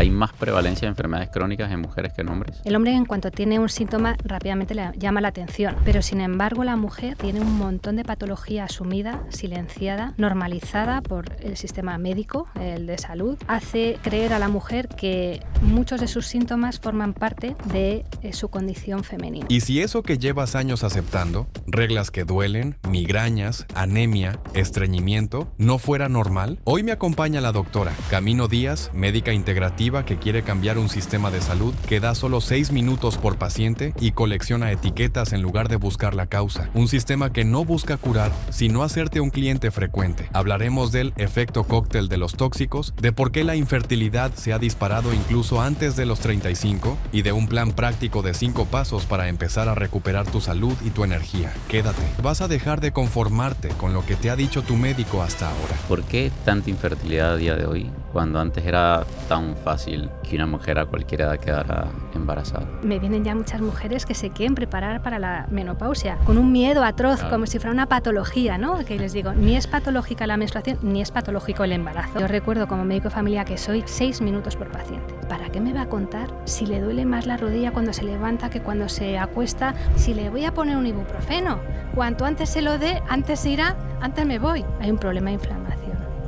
¿Hay más prevalencia de enfermedades crónicas en mujeres que en hombres? El hombre, en cuanto tiene un síntoma, rápidamente le llama la atención, pero sin embargo la mujer tiene un montón de patología asumida, silenciada, normalizada por el sistema médico, el de salud. Hace creer a la mujer que muchos de sus síntomas forman parte de su condición femenina. Y si eso que llevas años aceptando, reglas que duelen, migrañas, anemia, estreñimiento, no fuera normal, hoy me acompaña la doctora Camino Díaz, médica integrativa que quiere cambiar un sistema de salud que da solo 6 minutos por paciente y colecciona etiquetas en lugar de buscar la causa. Un sistema que no busca curar, sino hacerte un cliente frecuente. Hablaremos del efecto cóctel de los tóxicos, de por qué la infertilidad se ha disparado incluso antes de los 35 y de un plan práctico de 5 pasos para empezar a recuperar tu salud y tu energía. Quédate. Vas a dejar de conformarte con lo que te ha dicho tu médico hasta ahora. ¿Por qué tanta infertilidad a día de hoy, cuando antes era tan fácil que una mujer a cualquier edad quedara embarazada? Me vienen ya muchas mujeres que se quieren preparar para la menopausia, con un miedo atroz, Claro. como si fuera una patología, ¿no? Que les digo, ni es patológica la menstruación, ni es patológico el embarazo. Yo recuerdo como médico de familia que soy 6 minutos por paciente. ¿Para qué me va a contar si le duele más la rodilla cuando se levanta que cuando se acuesta? Si le voy a poner un ibuprofeno, cuanto antes se lo dé, antes se irá, antes me voy. Hay un problema de inflamación.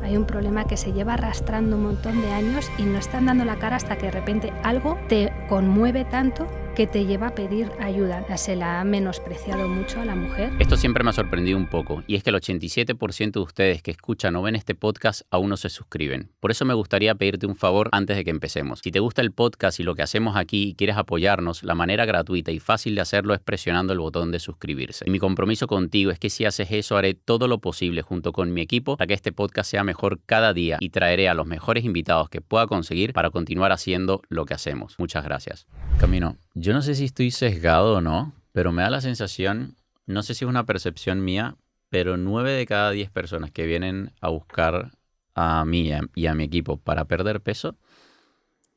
Hay un problema que se lleva arrastrando un montón de años y no están dando la cara hasta que de repente algo te conmueve tanto que te lleva a pedir ayuda. Se la ha menospreciado mucho a la mujer. Esto siempre me ha sorprendido un poco, y es que el 87% de ustedes que escuchan o ven este podcast aún no se suscriben. Por eso me gustaría pedirte un favor antes de que empecemos. Si te gusta el podcast y lo que hacemos aquí y quieres apoyarnos, la manera gratuita y fácil de hacerlo es presionando el botón de suscribirse. Y mi compromiso contigo es que si haces eso, haré todo lo posible junto con mi equipo para que este podcast sea mejor cada día y traeré a los mejores invitados que pueda conseguir para continuar haciendo lo que hacemos. Muchas gracias. Camino, yo no sé si estoy sesgado o no, pero me da la sensación, no sé si es una percepción mía, pero 9 de cada 10 personas que vienen a buscar a mí y a mi equipo para perder peso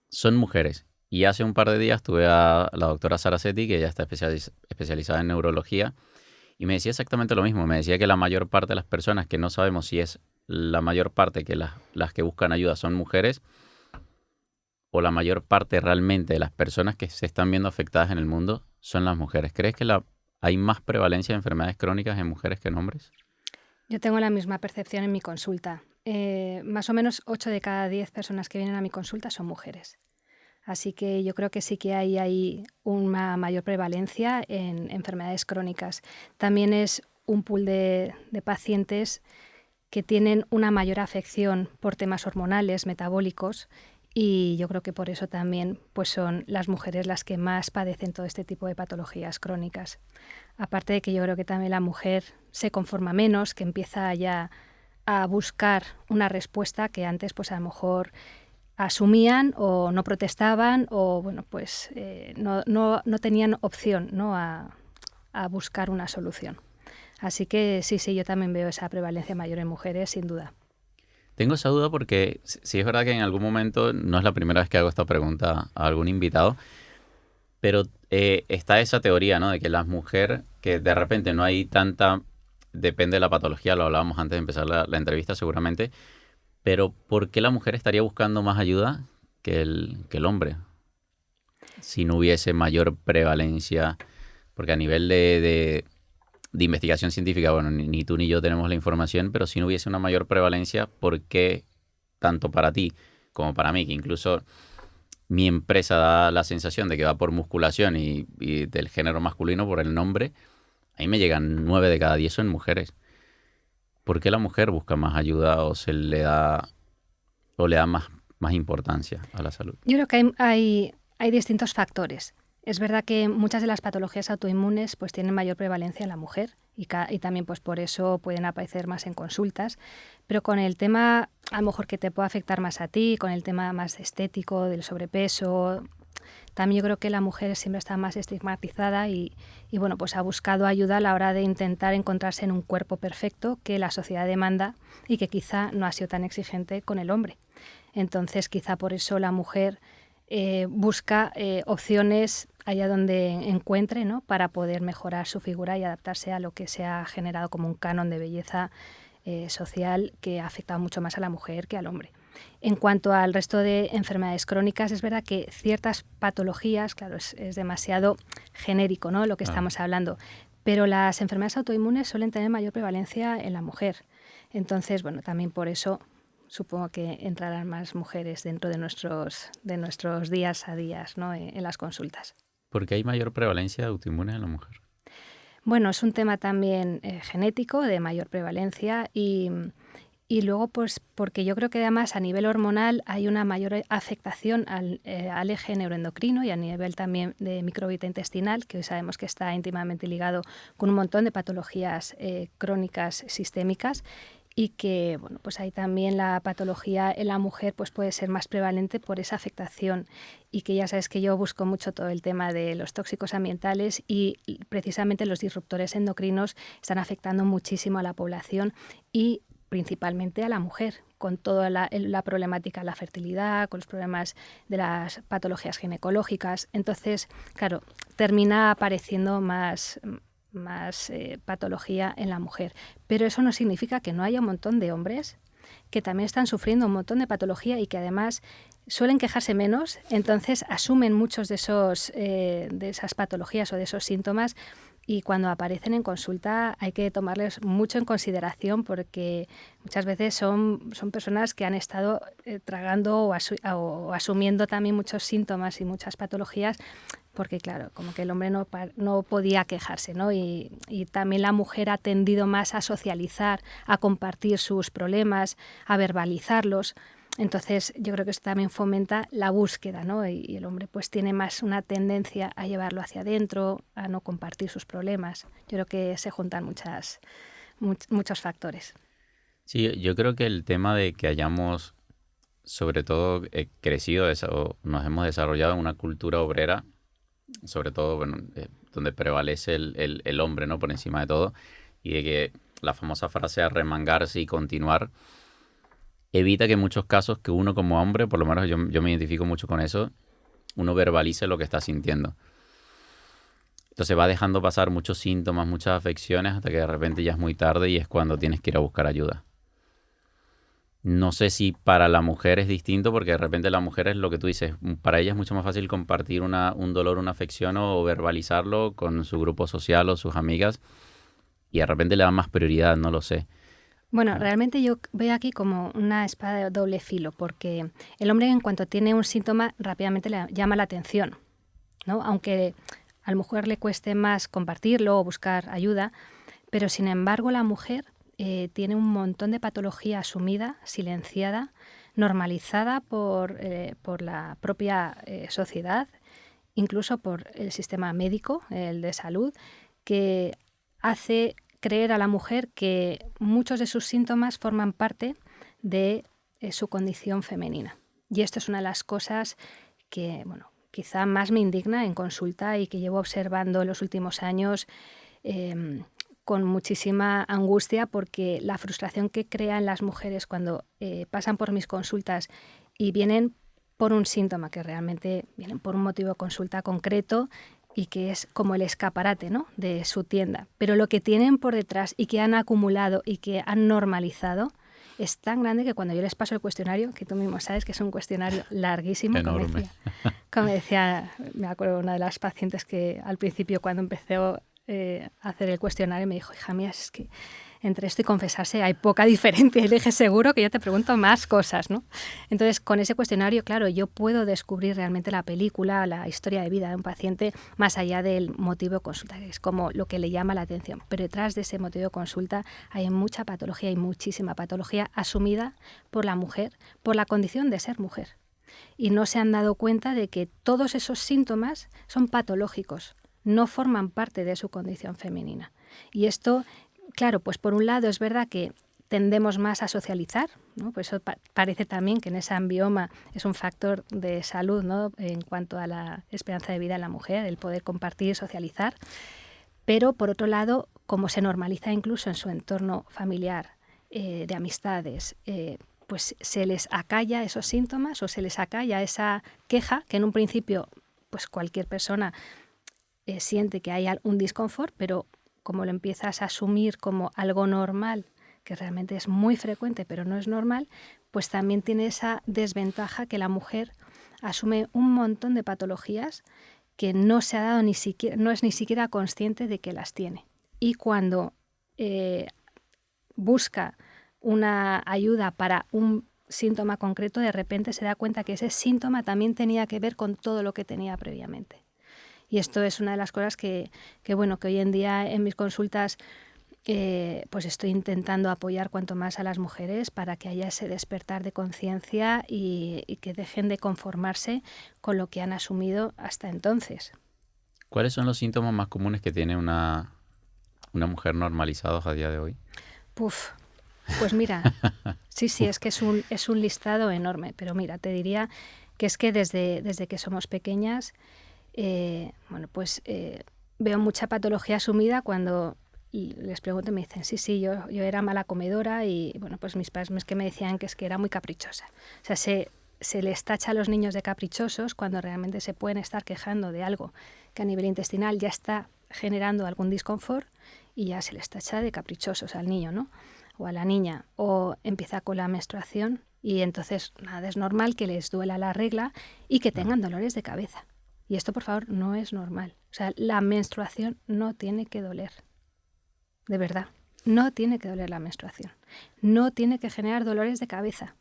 son mujeres. Y hace un par de días tuve a la doctora Saracetti, que ella está especializada en neurología, y me decía exactamente lo mismo. Me decía que la mayor parte de las personas, que no sabemos si es la mayor parte que las que buscan ayuda son mujeres, o la mayor parte realmente de las personas que se están viendo afectadas en el mundo son las mujeres. ¿Crees que hay más prevalencia de enfermedades crónicas en mujeres que en hombres? Yo tengo la misma percepción en mi consulta. Más o menos 8 de cada 10 personas que vienen a mi consulta son mujeres. Así que yo creo que sí que hay una mayor prevalencia en enfermedades crónicas. También es un pool de pacientes que tienen una mayor afección por temas hormonales, metabólicos, y yo creo que por eso también pues son las mujeres las que más padecen todo este tipo de patologías crónicas. Aparte de que yo creo que también la mujer se conforma menos, que empieza ya a buscar una respuesta que antes pues a lo mejor asumían o no protestaban o bueno pues no tenían opción, ¿no? a buscar una solución. Así que sí, yo también veo esa prevalencia mayor en mujeres, sin duda. Tengo esa duda porque sí es verdad que en algún momento, no es la primera vez que hago esta pregunta a algún invitado, pero está esa teoría, ¿no? De que las mujeres, que de repente no hay tanta, depende de la patología, lo hablábamos antes de empezar la entrevista seguramente, pero ¿por qué la mujer estaría buscando más ayuda que el hombre? Si no hubiese mayor prevalencia, porque a nivel de investigación científica, bueno, ni tú ni yo tenemos la información, pero si no hubiese una mayor prevalencia, ¿por qué tanto para ti como para mí? Que incluso mi empresa da la sensación de que va por musculación y del género masculino por el nombre, ahí me llegan 9 de cada 10 son mujeres. ¿Por qué la mujer busca más ayuda o le da más importancia a la salud? Yo creo que hay distintos factores. Es verdad que muchas de las patologías autoinmunes pues tienen mayor prevalencia en la mujer y también pues por eso pueden aparecer más en consultas, pero con el tema a lo mejor que te puede afectar más a ti, con el tema más estético del sobrepeso, también yo creo que la mujer siempre está más estigmatizada y bueno, pues ha buscado ayuda a la hora de intentar encontrarse en un cuerpo perfecto que la sociedad demanda y que quizá no ha sido tan exigente con el hombre. Entonces quizá por eso la mujer busca opciones allá donde encuentre, ¿no? Para poder mejorar su figura y adaptarse a lo que se ha generado como un canon de belleza social que ha afectado mucho más a la mujer que al hombre. En cuanto al resto de enfermedades crónicas, es verdad que ciertas patologías, claro, es demasiado genérico, ¿no?, lo que estamos hablando, pero las enfermedades autoinmunes suelen tener mayor prevalencia en la mujer. Entonces, bueno, también por eso supongo que entrarán más mujeres dentro de nuestros días a días, ¿no?, en las consultas. ¿Por qué hay mayor prevalencia de autoinmunes en la mujer? Bueno, es un tema también genético, de mayor prevalencia y luego, pues, porque yo creo que además a nivel hormonal hay una mayor afectación al eje neuroendocrino y a nivel también de microbiota intestinal, que hoy sabemos que está íntimamente ligado con un montón de patologías crónicas sistémicas, y que, bueno, pues ahí también la patología en la mujer pues puede ser más prevalente por esa afectación, y que ya sabes que yo busco mucho todo el tema de los tóxicos ambientales y precisamente los disruptores endocrinos están afectando muchísimo a la población y principalmente a la mujer, con toda la problemática de la fertilidad, con los problemas de las patologías ginecológicas. Entonces, claro, termina apareciendo más patología en la mujer. Pero eso no significa que no haya un montón de hombres que también están sufriendo un montón de patología y que además suelen quejarse menos, entonces asumen muchos de esas patologías o de esos síntomas, y cuando aparecen en consulta hay que tomarles mucho en consideración porque muchas veces son personas que han estado tragando o asumiendo también muchos síntomas y muchas patologías, porque claro, como que el hombre no podía quejarse, ¿no? Y también la mujer ha tendido más a socializar, a compartir sus problemas, a verbalizarlos. Entonces yo creo que esto también fomenta la búsqueda, ¿no? Y el hombre pues tiene más una tendencia a llevarlo hacia adentro, a no compartir sus problemas. Yo creo que se juntan muchos factores. Sí, yo creo que el tema de que hayamos, sobre todo, crecido o nos hemos desarrollado en una cultura obrera, sobre todo, bueno, donde prevalece el hombre, ¿no?, por encima de todo, y de que la famosa frase arremangarse y continuar evita que en muchos casos que uno como hombre, por lo menos yo me identifico mucho con eso, uno verbalice lo que está sintiendo. Entonces va dejando pasar muchos síntomas, muchas afecciones, hasta que de repente ya es muy tarde y es cuando tienes que ir a buscar ayuda. No sé si para la mujer es distinto, porque de repente la mujer es lo que tú dices, para ella es mucho más fácil compartir un dolor, una afección o verbalizarlo con su grupo social o sus amigas, y de repente le dan más prioridad, no lo sé. Bueno, realmente yo veo aquí como una espada de doble filo, porque el hombre en cuanto tiene un síntoma rápidamente le llama la atención, ¿no? Aunque a la mujer le cueste más compartirlo o buscar ayuda, pero sin embargo la mujer tiene un montón de patología asumida, silenciada, normalizada por la propia sociedad, incluso por el sistema médico, el de salud, que hace creer a la mujer que muchos de sus síntomas forman parte de su condición femenina. Y esto es una de las cosas que, bueno, quizá más me indigna en consulta y que llevo observando en los últimos años con muchísima angustia, porque la frustración que crean las mujeres cuando pasan por mis consultas y vienen por un síntoma, que realmente vienen por un motivo de consulta concreto y que es como el escaparate, ¿no?, de su tienda. Pero lo que tienen por detrás y que han acumulado y que han normalizado es tan grande que cuando yo les paso el cuestionario, que tú mismo sabes que es un cuestionario larguísimo, como decía, me acuerdo una de las pacientes que al principio cuando empecé a hacer el cuestionario me dijo, hija mía, es que entre esto y confesarse hay poca diferencia. Y le dije, seguro que yo te pregunto más cosas, ¿no? Entonces, con ese cuestionario, claro, yo puedo descubrir realmente la película, la historia de vida de un paciente, más allá del motivo de consulta, que es como lo que le llama la atención. Pero detrás de ese motivo de consulta hay mucha patología y muchísima patología asumida por la mujer, por la condición de ser mujer. Y no se han dado cuenta de que todos esos síntomas son patológicos, no forman parte de su condición femenina. Y esto, claro, pues por un lado es verdad que tendemos más a socializar, ¿no? Pues eso parece también que en ese ambioma es un factor de salud, ¿no?, en cuanto a la esperanza de vida en la mujer, el poder compartir y socializar. Pero por otro lado, como se normaliza incluso en su entorno familiar, de amistades, pues se les acalla esos síntomas o se les acalla esa queja que en un principio pues cualquier persona siente que hay un disconfort, pero como lo empiezas a asumir como algo normal, que realmente es muy frecuente pero no es normal, pues también tiene esa desventaja que la mujer asume un montón de patologías que no se ha dado no es ni siquiera consciente de que las tiene. Y cuando busca una ayuda para un síntoma concreto, de repente se da cuenta que ese síntoma también tenía que ver con todo lo que tenía previamente. Y esto es una de las cosas que hoy en día en mis consultas pues estoy intentando apoyar cuanto más a las mujeres para que haya ese despertar de conciencia y que dejen de conformarse con lo que han asumido hasta entonces. ¿Cuáles son los síntomas más comunes que tiene una mujer normalizados a día de hoy? Pues mira, sí, es que es un listado enorme, pero mira, te diría que es que desde que somos pequeñas, veo mucha patología asumida cuando les pregunto y me dicen, sí, yo era mala comedora y bueno, pues mis padres es que me decían que es que era muy caprichosa. O sea, se les tacha a los niños de caprichosos cuando realmente se pueden estar quejando de algo que a nivel intestinal ya está generando algún disconfort y ya se les tacha de caprichosos al niño, ¿no? O a la niña, o empieza con la menstruación y entonces nada, es normal que les duela la regla y que tengan dolores de cabeza. Y esto, por favor, no es normal. O sea, la menstruación no tiene que doler. De verdad, no tiene que doler la menstruación. No tiene que generar dolores de cabeza.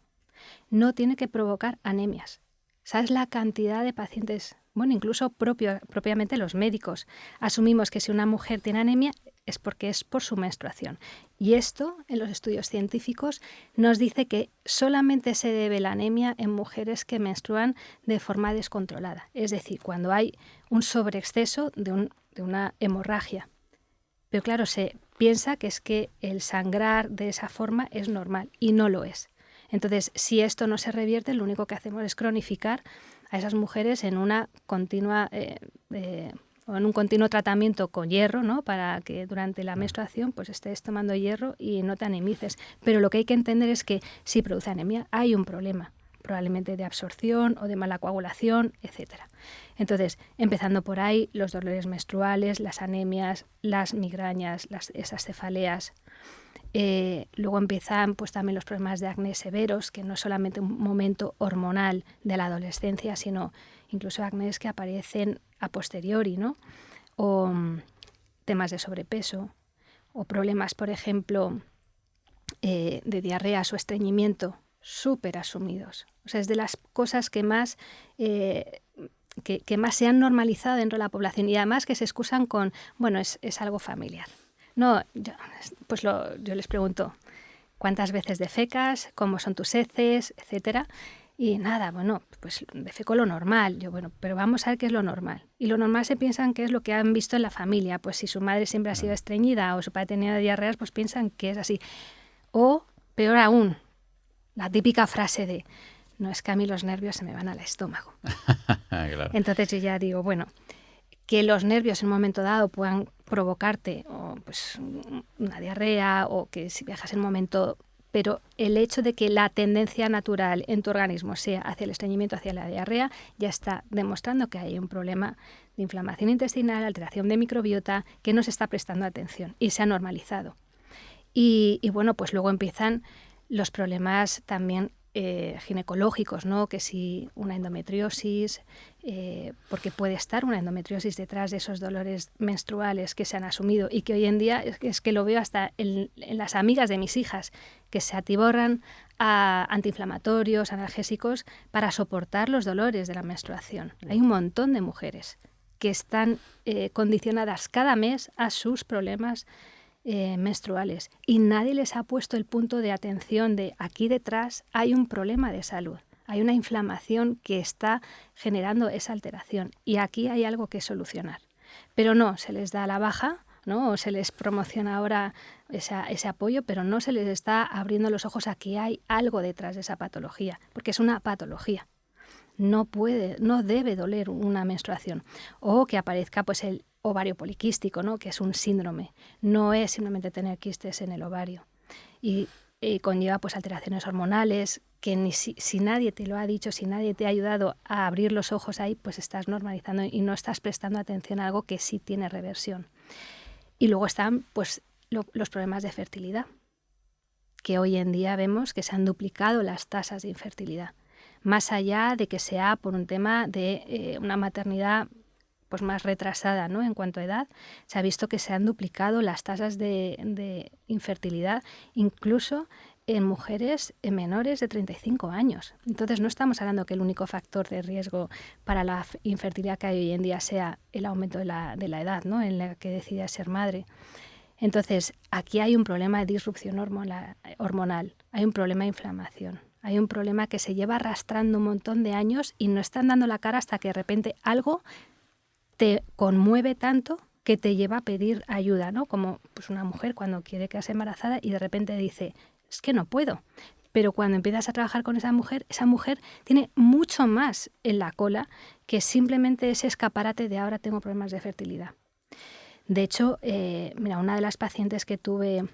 No tiene que provocar anemias. ¿Sabes la cantidad de pacientes? Bueno, incluso propiamente los médicos asumimos que si una mujer tiene anemia es porque es por su menstruación. Y esto, en los estudios científicos, nos dice que solamente se debe la anemia en mujeres que menstruan de forma descontrolada. Es decir, cuando hay un sobreexceso de una hemorragia. Pero claro, se piensa que es que el sangrar de esa forma es normal y no lo es. Entonces, si esto no se revierte, lo único que hacemos es cronificar a esas mujeres en una continua o en un continuo tratamiento con hierro, ¿no? Para que durante la menstruación pues estés tomando hierro y no te anemices. Pero lo que hay que entender es que si produce anemia hay un problema, probablemente de absorción o de mala coagulación, etcétera. Entonces, empezando por ahí, los dolores menstruales, las anemias, las migrañas, esas cefaleas. Luego empiezan pues también los problemas de acné severos, que no es solamente un momento hormonal de la adolescencia, sino incluso acnés que aparecen a posteriori, ¿no? O temas de sobrepeso, o problemas, por ejemplo, de diarreas o estreñimiento, súper asumidos. O sea, es de las cosas que más más se han normalizado dentro de la población y además que se excusan con, bueno, es algo familiar. No, yo les pregunto, ¿cuántas veces defecas? ¿Cómo son tus heces? Etcétera. Y nada, bueno, pues defeco lo normal. Yo, bueno, pero vamos a ver qué es lo normal. Y lo normal se piensan que es lo que han visto en la familia. Pues si su madre siempre ha sido estreñida o su padre tenía diarreas, pues piensan que es así. O, peor aún, la típica frase de, no, es que a mí los nervios se me van al estómago. Claro. Entonces yo ya digo, bueno, que los nervios en un momento dado puedan provocarte o, pues, una diarrea o que si viajas en un momento... Pero el hecho de que la tendencia natural en tu organismo sea hacia el estreñimiento, hacia la diarrea, ya está demostrando que hay un problema de inflamación intestinal, alteración de microbiota, que no se está prestando atención y se ha normalizado. Y bueno, pues luego empiezan los problemas también ginecológicos, ¿no? Que si una endometriosis, porque puede estar una endometriosis detrás de esos dolores menstruales que se han asumido y que hoy en día es que lo veo hasta en las amigas de mis hijas que se atiborran a antiinflamatorios, analgésicos para soportar los dolores de la menstruación. Hay un montón de mujeres que están condicionadas cada mes a sus problemas menstruales y nadie les ha puesto el punto de atención de aquí detrás hay un problema de salud, hay una inflamación que está generando esa alteración y aquí hay algo que solucionar. Pero no, se les da la baja, ¿no? O se les promociona ahora ese apoyo, pero no se les está abriendo los ojos a que hay algo detrás de esa patología, porque es una patología. No debe doler una menstruación o que aparezca pues el ovario poliquístico, ¿no? Que es un síndrome. No es simplemente tener quistes en el ovario. Y conlleva pues alteraciones hormonales que si nadie te lo ha dicho, si nadie te ha ayudado a abrir los ojos ahí, pues estás normalizando y no estás prestando atención a algo que sí tiene reversión. Y luego están pues los problemas de fertilidad, que hoy en día vemos que se han duplicado las tasas de infertilidad. Más allá de que sea por un tema de una maternidad pues más retrasada, ¿no? En cuanto a edad, se ha visto que se han duplicado las tasas de infertilidad, incluso en mujeres menores de 35 años. Entonces no estamos hablando que el único factor de riesgo para la infertilidad que hay hoy en día sea el aumento de la edad, ¿no? En la que decide ser madre. Entonces aquí hay un problema de disrupción hormonal, hay un problema de inflamación, hay un problema que se lleva arrastrando un montón de años y no están dando la cara hasta que de repente algo te conmueve tanto que te lleva a pedir ayuda, ¿no? Como pues una mujer cuando quiere quedarse embarazada y de repente dice, es que no puedo. Pero cuando empiezas a trabajar con esa mujer tiene mucho más en la cola que simplemente ese escaparate de ahora tengo problemas de fertilidad. De hecho, mira, una de las pacientes que tuve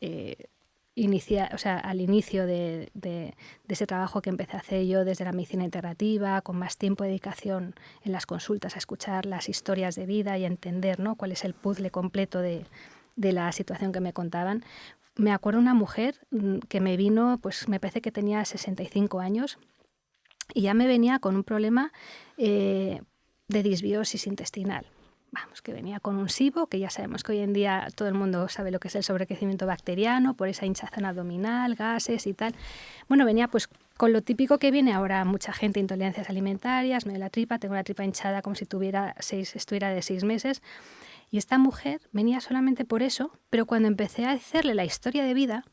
al inicio de ese trabajo que empecé a hacer yo desde la medicina integrativa, con más tiempo de dedicación en las consultas a escuchar las historias de vida y a entender, ¿no?, cuál es el puzzle completo de la situación que me contaban. Me acuerdo una mujer que me vino, pues me parece que tenía 65 años y ya me venía con un problema de disbiosis intestinal. Vamos, que venía con un SIBO, que ya sabemos que hoy en día todo el mundo sabe lo que es el sobrecrecimiento bacteriano, por esa hinchazón abdominal, gases y tal. Bueno, venía pues con lo típico que viene ahora mucha gente, intolerancias alimentarias, me duele la tripa, tengo la tripa hinchada como si estuviera de 6 meses. Y esta mujer venía solamente por eso, pero cuando empecé a hacerle la historia de vida,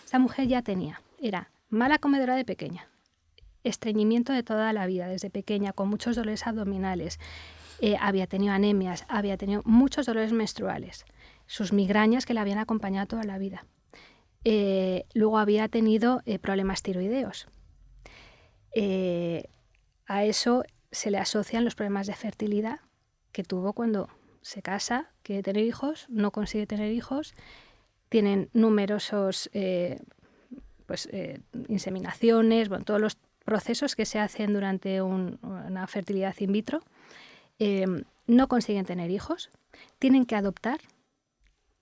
esta mujer ya era mala comedora de pequeña, estreñimiento de toda la vida, desde pequeña, con muchos dolores abdominales, había tenido anemias, había tenido muchos dolores menstruales, sus migrañas que la habían acompañado toda la vida. Luego había tenido problemas tiroideos. A eso se le asocian los problemas de fertilidad que tuvo cuando se casa, quiere tener hijos, no consigue tener hijos, tienen numerosos inseminaciones, bueno, todos los procesos que se hacen durante una fertilidad in vitro. No consiguen tener hijos, tienen que adoptar,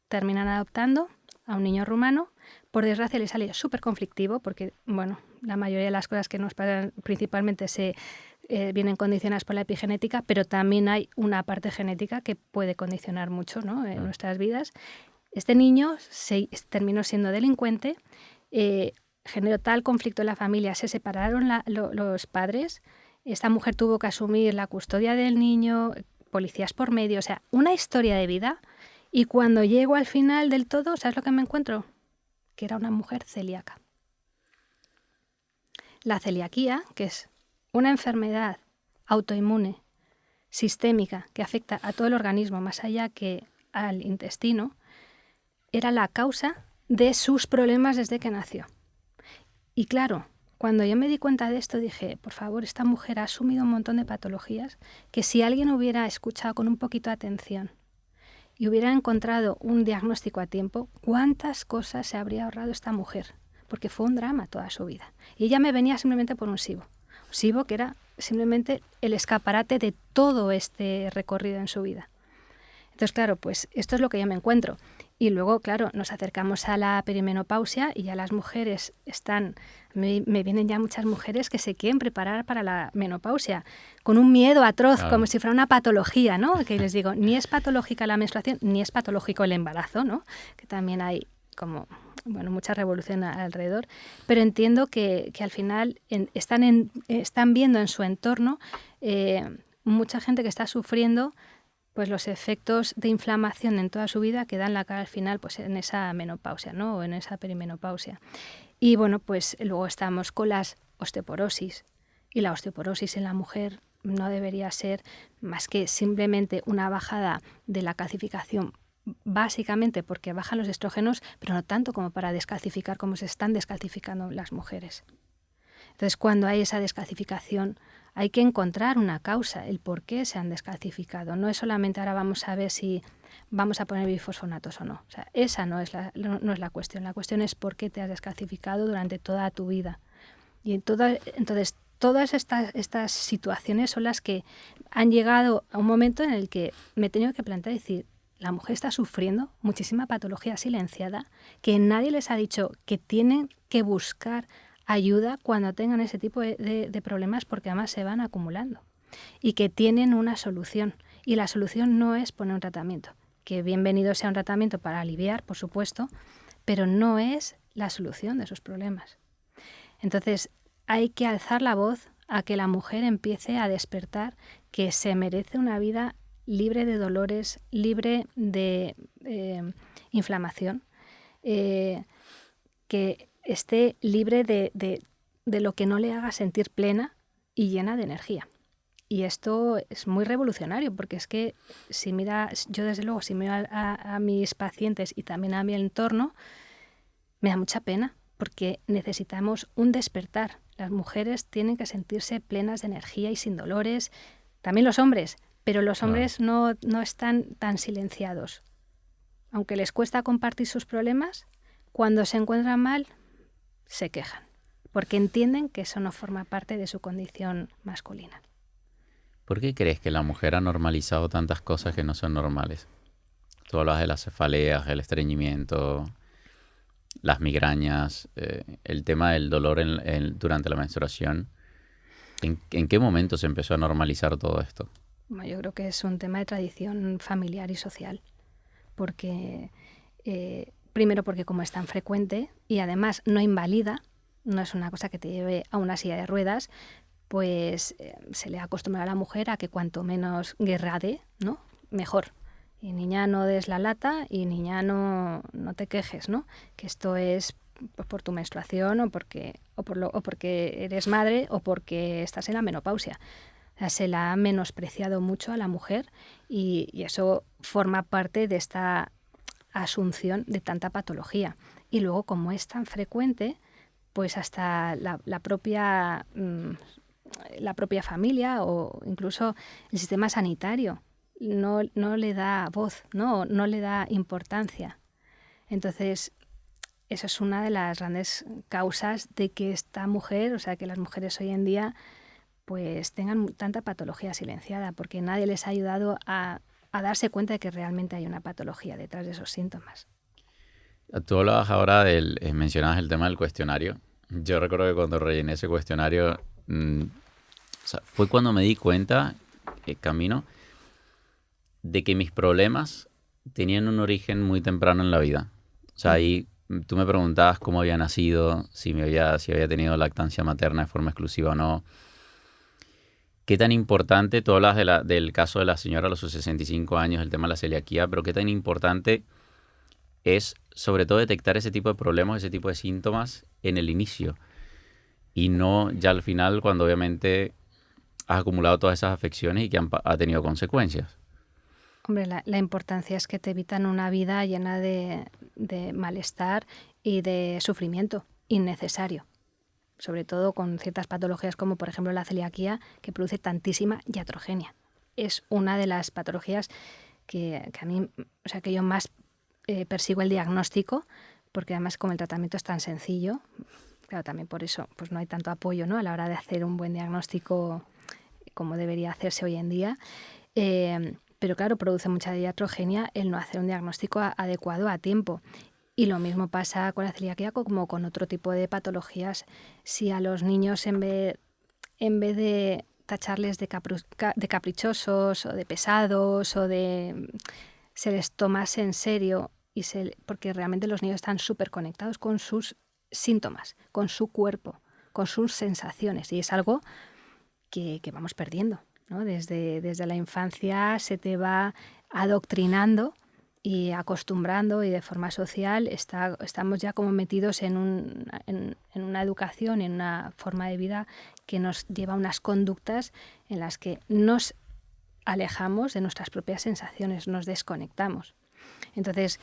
terminan adoptando a un niño rumano. Por desgracia le sale súper conflictivo porque, bueno, la mayoría de las cosas que nos pasan principalmente vienen condicionadas por la epigenética, pero también hay una parte genética que puede condicionar mucho, ¿no?, en nuestras vidas. Este niño terminó siendo delincuente, generó tal conflicto en la familia, se separaron los padres. Esta mujer tuvo que asumir la custodia del niño, policías por medio, o sea, una historia de vida. Y cuando llego al final del todo, ¿sabes lo que me encuentro? Que era una mujer celíaca. La celiaquía, que es una enfermedad autoinmune, sistémica, que afecta a todo el organismo, más allá que al intestino, era la causa de sus problemas desde que nació. Y claro, cuando yo me di cuenta de esto dije, por favor, esta mujer ha asumido un montón de patologías que si alguien hubiera escuchado con un poquito de atención y hubiera encontrado un diagnóstico a tiempo, ¿cuántas cosas se habría ahorrado esta mujer? Porque fue un drama toda su vida. Y ella me venía simplemente por un SIBO. Un SIBO que era simplemente el escaparate de todo este recorrido en su vida. Entonces, claro, pues esto es lo que yo me encuentro. Y luego, claro, nos acercamos a la perimenopausia y ya las mujeres me vienen ya muchas mujeres que se quieren preparar para la menopausia, con un miedo atroz, claro, como si fuera una patología, ¿no? Que les digo, ni es patológica la menstruación, ni es patológico el embarazo, ¿no? Que también hay como, bueno, mucha revolución alrededor, pero entiendo que al final están viendo en su entorno mucha gente que está sufriendo pues los efectos de inflamación en toda su vida que dan la cara al final pues en esa menopausia, ¿no?, o en esa perimenopausia. Y bueno, pues luego estamos con las osteoporosis, y la osteoporosis en la mujer no debería ser más que simplemente una bajada de la calcificación, básicamente porque bajan los estrógenos, pero no tanto como para descalcificar como se están descalcificando las mujeres. Entonces, cuando hay esa descalcificación, hay que encontrar una causa, el por qué se han descalcificado. No es solamente ahora vamos a ver si vamos a poner bifosfonatos o no. O sea, esa no es la cuestión. La cuestión es por qué te has descalcificado durante toda tu vida. Y entonces, todas estas situaciones son las que han llegado a un momento en el que me he tenido que plantear y decir, la mujer está sufriendo muchísima patología silenciada, que nadie les ha dicho que tienen que buscar ayuda cuando tengan ese tipo de problemas, porque además se van acumulando y que tienen una solución. Y la solución no es poner un tratamiento, que bienvenido sea un tratamiento para aliviar, por supuesto, pero no es la solución de sus problemas. Entonces, hay que alzar la voz a que la mujer empiece a despertar que se merece una vida libre de dolores, libre de inflamación, que esté libre de lo que no le haga sentir plena y llena de energía. Y esto es muy revolucionario, porque es que yo desde luego, si miro a mis pacientes y también a mi entorno, me da mucha pena, porque necesitamos un despertar. Las mujeres tienen que sentirse plenas de energía y sin dolores, también los hombres, pero los hombres no están tan silenciados. Aunque les cuesta compartir sus problemas, cuando se encuentran mal, se quejan, porque entienden que eso no forma parte de su condición masculina. ¿Por qué crees que la mujer ha normalizado tantas cosas que no son normales? Tú hablas de las cefaleas, el estreñimiento, las migrañas, el tema del dolor durante la menstruación. ¿En qué momento se empezó a normalizar todo esto? Bueno, yo creo que es un tema de tradición familiar y social, porque primero porque como es tan frecuente y además no invalida, no es una cosa que te lleve a una silla de ruedas, pues se le acostumbra a la mujer a que cuanto menos guerra dé, ¿no? Mejor. Y niña, no des la lata, y niña, no te quejes, ¿no? Que esto es pues, por tu menstruación o porque eres madre o porque estás en la menopausia. O sea, se la ha menospreciado mucho a la mujer y eso forma parte de esta asunción de tanta patología. Y luego, como es tan frecuente, pues hasta la propia familia o incluso el sistema sanitario no le da voz, no le da importancia. Entonces, eso es una de las grandes causas de que esta mujer, o sea, que las mujeres hoy en día pues tengan tanta patología silenciada, porque nadie les ha ayudado a darse cuenta de que realmente hay una patología detrás de esos síntomas. Tú hablabas ahora mencionabas el tema del cuestionario. Yo recuerdo que cuando rellené ese cuestionario, o sea, fue cuando me di cuenta, Camino, de que mis problemas tenían un origen muy temprano en la vida. O sea, ahí tú me preguntabas cómo había nacido, si había tenido lactancia materna de forma exclusiva o no. ¿Qué tan importante, tú hablas del caso de la señora a sus 65 años, el tema de la celiaquía, pero qué tan importante es sobre todo detectar ese tipo de problemas, ese tipo de síntomas en el inicio y no ya al final cuando obviamente has acumulado todas esas afecciones y que ha tenido consecuencias? Hombre, la importancia es que te evitan una vida llena de malestar y de sufrimiento innecesario. Sobre todo con ciertas patologías como por ejemplo la celiaquía, que produce tantísima iatrogenia. Es una de las patologías que a mí, o sea, que yo más persigo el diagnóstico, porque además como el tratamiento es tan sencillo, claro, también por eso pues no hay tanto apoyo, ¿no?, a la hora de hacer un buen diagnóstico como debería hacerse hoy en día. Pero claro, produce mucha iatrogenia el no hacer un diagnóstico adecuado a tiempo. Y lo mismo pasa con la celiaquía como con otro tipo de patologías. Si a los niños en vez de tacharles de caprichosos o de pesados o se les tomase en serio, porque realmente los niños están súper conectados con sus síntomas, con su cuerpo, con sus sensaciones, y es algo que vamos perdiendo, ¿no? Desde la infancia se te va adoctrinando y acostumbrando, y de forma social estamos ya como metidos en una educación, en una forma de vida que nos lleva a unas conductas en las que nos alejamos de nuestras propias sensaciones, nos desconectamos. Entonces,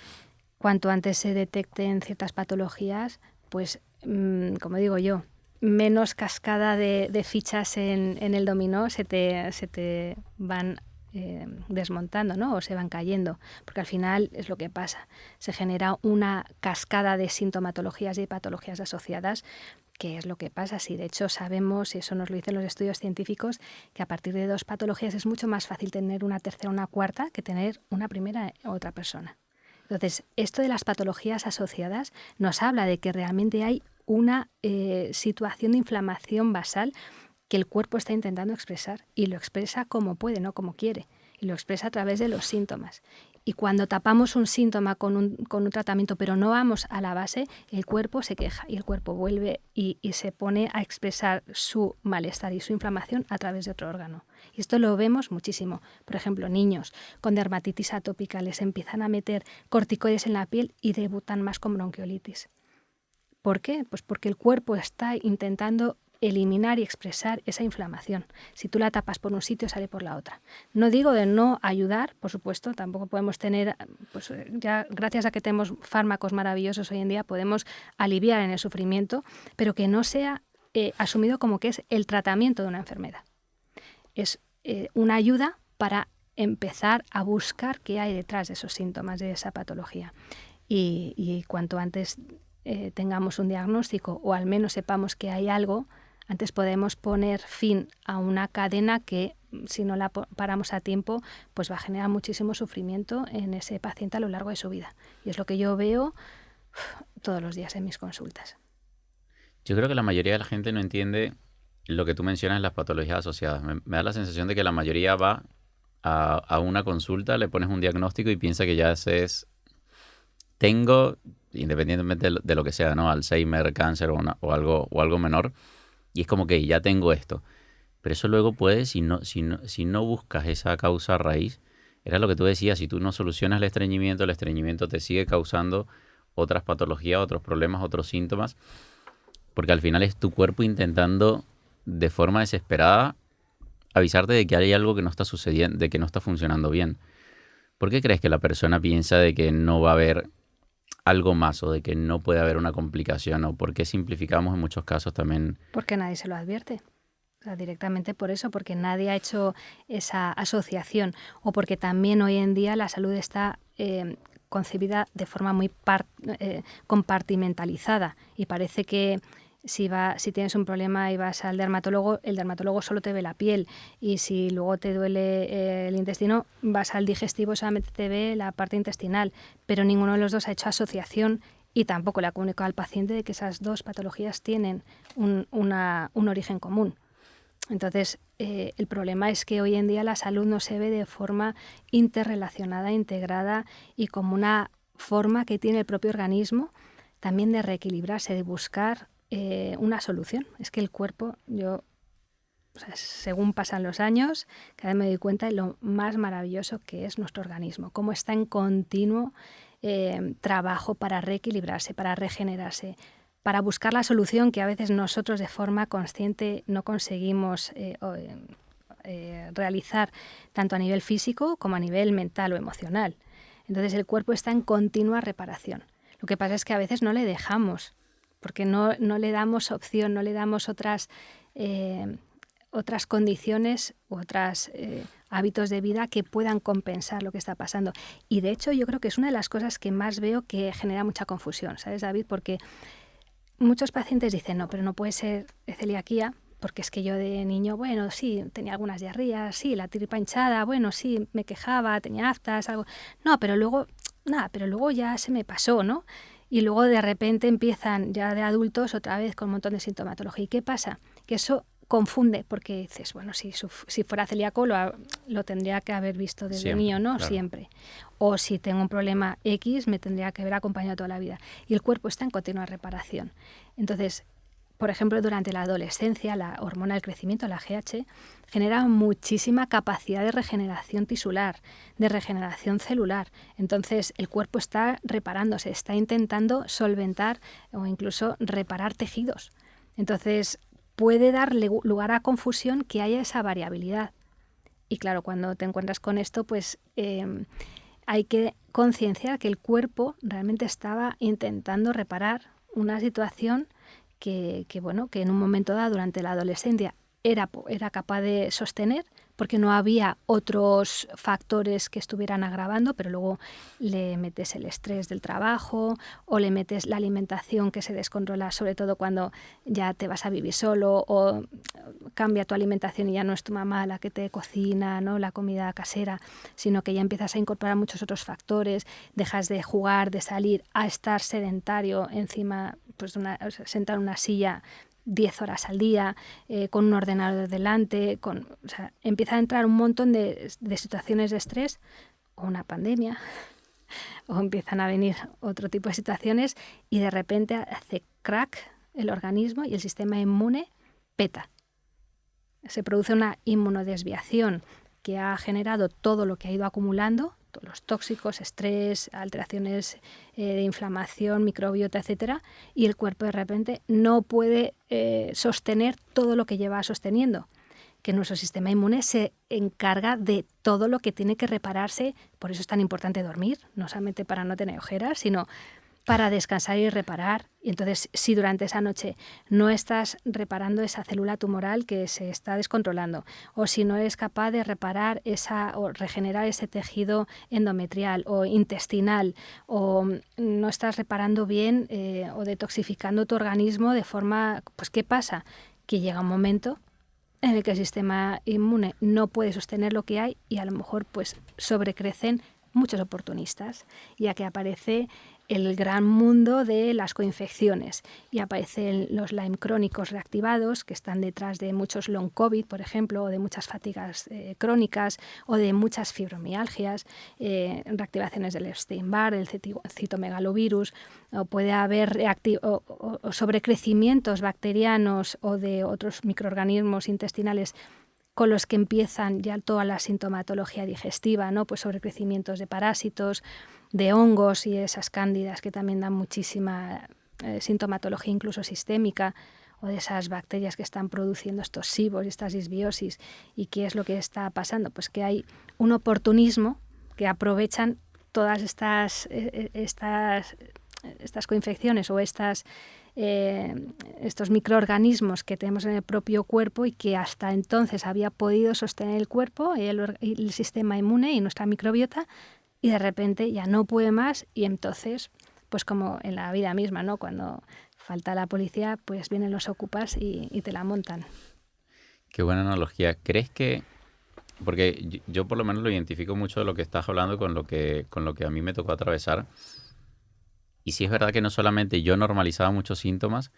cuanto antes se detecten ciertas patologías, pues, como digo yo, menos cascada de fichas en el dominó se te van desmontando, ¿no?, o se van cayendo, porque al final es lo que pasa, se genera una cascada de sintomatologías y patologías asociadas ¿Qué es lo que pasa? Si de hecho sabemos, y eso nos lo dicen los estudios científicos, que a partir de 2 patologías es mucho más fácil tener una tercera o una cuarta que tener una primera u otra persona. Entonces, esto de las patologías asociadas nos habla de que realmente hay una situación de inflamación basal que el cuerpo está intentando expresar, y lo expresa como puede, no como quiere, y lo expresa a través de los síntomas. Y cuando tapamos un síntoma con un tratamiento, pero no vamos a la base, el cuerpo se queja y el cuerpo vuelve y se pone a expresar su malestar y su inflamación a través de otro órgano. Y esto lo vemos muchísimo. Por ejemplo, niños con dermatitis atópica les empiezan a meter corticoides en la piel y debutan más con bronquiolitis. ¿Por qué? Pues porque el cuerpo está intentando eliminar y expresar esa inflamación. Si tú la tapas por un sitio, sale por la otra. No digo de no ayudar, por supuesto, tampoco podemos tener, pues ya gracias a que tenemos fármacos maravillosos hoy en día, podemos aliviar en el sufrimiento, pero que no sea asumido como que es el tratamiento de una enfermedad. Es una ayuda para empezar a buscar qué hay detrás de esos síntomas, de esa patología. Y cuanto antes tengamos un diagnóstico o al menos sepamos que hay algo, antes podemos poner fin a una cadena que, si no la paramos a tiempo, pues va a generar muchísimo sufrimiento en ese paciente a lo largo de su vida. Y es lo que yo veo todos los días en mis consultas. Yo creo que la mayoría de la gente no entiende lo que tú mencionas, las patologías asociadas. Me da la sensación de que la mayoría va a una consulta, le pones un diagnóstico y piensa que ya tengo, independientemente de lo que sea, ¿no? Alzheimer, cáncer o algo menor. Y es como que ya tengo esto. Pero eso luego puede, si no buscas esa causa raíz, era lo que tú decías, si tú no solucionas el estreñimiento te sigue causando otras patologías, otros problemas, otros síntomas. Porque al final es tu cuerpo intentando, de forma desesperada, avisarte de que hay algo que no está sucediendo, de que no está funcionando bien. ¿Por qué crees que la persona piensa de que no va a haber algo más o de que no puede haber una complicación? ¿O por qué simplificamos en muchos casos también? Porque nadie se lo advierte. O sea, directamente por eso, porque nadie ha hecho esa asociación, o porque también hoy en día la salud está concebida de forma muy compartimentalizada, y parece que si tienes un problema y vas al dermatólogo, el dermatólogo solo te ve la piel, y si luego te duele el intestino, vas al digestivo, solamente te ve la parte intestinal, pero ninguno de los dos ha hecho asociación y tampoco le ha comunicado al paciente de que esas 2 patologías tienen un origen común. Entonces, el problema es que hoy en día la salud no se ve de forma interrelacionada, integrada, y como una forma que tiene el propio organismo también de reequilibrarse, de buscar una solución. Es que el cuerpo, según pasan los años, cada vez me doy cuenta de lo más maravilloso que es nuestro organismo, cómo está en continuo trabajo para reequilibrarse, para regenerarse, para buscar la solución que a veces nosotros de forma consciente no conseguimos realizar, tanto a nivel físico como a nivel mental o emocional. Entonces el cuerpo está en continua reparación. Lo que pasa es que a veces no le dejamos, porque no le damos opción, no le damos otras condiciones u otros hábitos de vida que puedan compensar lo que está pasando. Y de hecho yo creo que es una de las cosas que más veo que genera mucha confusión, ¿sabes, David? Porque muchos pacientes dicen, no, pero no puede ser celiaquía, porque es que yo de niño, bueno, sí, tenía algunas diarreas, sí, la tripa hinchada, bueno, sí, me quejaba, tenía aftas, algo. No, pero luego ya se me pasó, ¿no? Y luego de repente empiezan ya de adultos otra vez con un montón de sintomatología. ¿Y qué pasa? Que eso confunde, porque dices, bueno, si fuera celíaco lo tendría que haber visto desde Siempre, niño, ¿no? claro. Siempre. O si tengo un problema X, me tendría que haber acompañado toda la vida. Y el cuerpo está en continua reparación. Entonces, por ejemplo, durante la adolescencia, la hormona del crecimiento, la GH, genera muchísima capacidad de regeneración tisular, de regeneración celular. Entonces, el cuerpo está reparándose, está intentando solventar o incluso reparar tejidos. Entonces, puede dar lugar a confusión que haya esa variabilidad. Y claro, cuando te encuentras con esto, pues hay que concienciar que el cuerpo realmente estaba intentando reparar una situación que en un momento dado durante la adolescencia era capaz de sostener, porque no había otros factores que estuvieran agravando, pero luego le metes el estrés del trabajo o le metes la alimentación que se descontrola, sobre todo cuando ya te vas a vivir solo, o cambia tu alimentación y ya no es tu mamá la que te cocina, ¿no?, la comida casera, sino que ya empiezas a incorporar muchos otros factores, dejas de jugar, de salir, a estar sedentario encima, pues sentado en una silla 10 horas al día, con un ordenador delante, o sea, empieza a entrar un montón de situaciones de estrés, o una pandemia, o empiezan a venir otro tipo de situaciones y de repente hace crack el organismo y el sistema inmune peta. Se produce una inmunodesviación que ha generado todo lo que ha ido acumulando, todos los tóxicos, estrés, alteraciones de inflamación, microbiota, etcétera, y el cuerpo de repente no puede sostener todo lo que lleva sosteniendo, que nuestro sistema inmune se encarga de todo lo que tiene que repararse. Por eso es tan importante dormir, no solamente para no tener ojeras, sino para descansar y reparar. Y entonces, si durante esa noche no estás reparando esa célula tumoral que se está descontrolando, o si no eres capaz de reparar o regenerar ese tejido endometrial o intestinal, o no estás reparando bien o detoxificando tu organismo de forma, pues ¿qué pasa? Que llega un momento en el que el sistema inmune no puede sostener lo que hay y a lo mejor pues sobrecrecen muchos oportunistas, ya que aparece el gran mundo de las coinfecciones y aparecen los Lyme crónicos reactivados, que están detrás de muchos long COVID, por ejemplo, o de muchas fatigas crónicas, o de muchas fibromialgias, reactivaciones del Epstein-Barr, del citomegalovirus, o puede haber o sobrecrecimientos bacterianos o de otros microorganismos intestinales con los que empiezan ya toda la sintomatología digestiva, ¿no? Pues sobrecrecimientos de parásitos, de hongos y esas cándidas que también dan muchísima sintomatología incluso sistémica, o de esas bacterias que están produciendo estos SIBOs y estas disbiosis. ¿Y qué es lo que está pasando? Pues que hay un oportunismo que aprovechan todas estas coinfecciones o estos microorganismos que tenemos en el propio cuerpo y que hasta entonces había podido sostener el cuerpo y el sistema inmune y nuestra microbiota, y de repente ya no puede más, y entonces, pues como en la vida misma, ¿no?, cuando falta la policía, pues vienen los ocupas y te la montan. Qué buena analogía. ¿Crees que, porque yo por lo menos lo identifico mucho de lo que estás hablando con lo que a mí me tocó atravesar? Y sí es verdad que no solamente yo normalizaba muchos síntomas,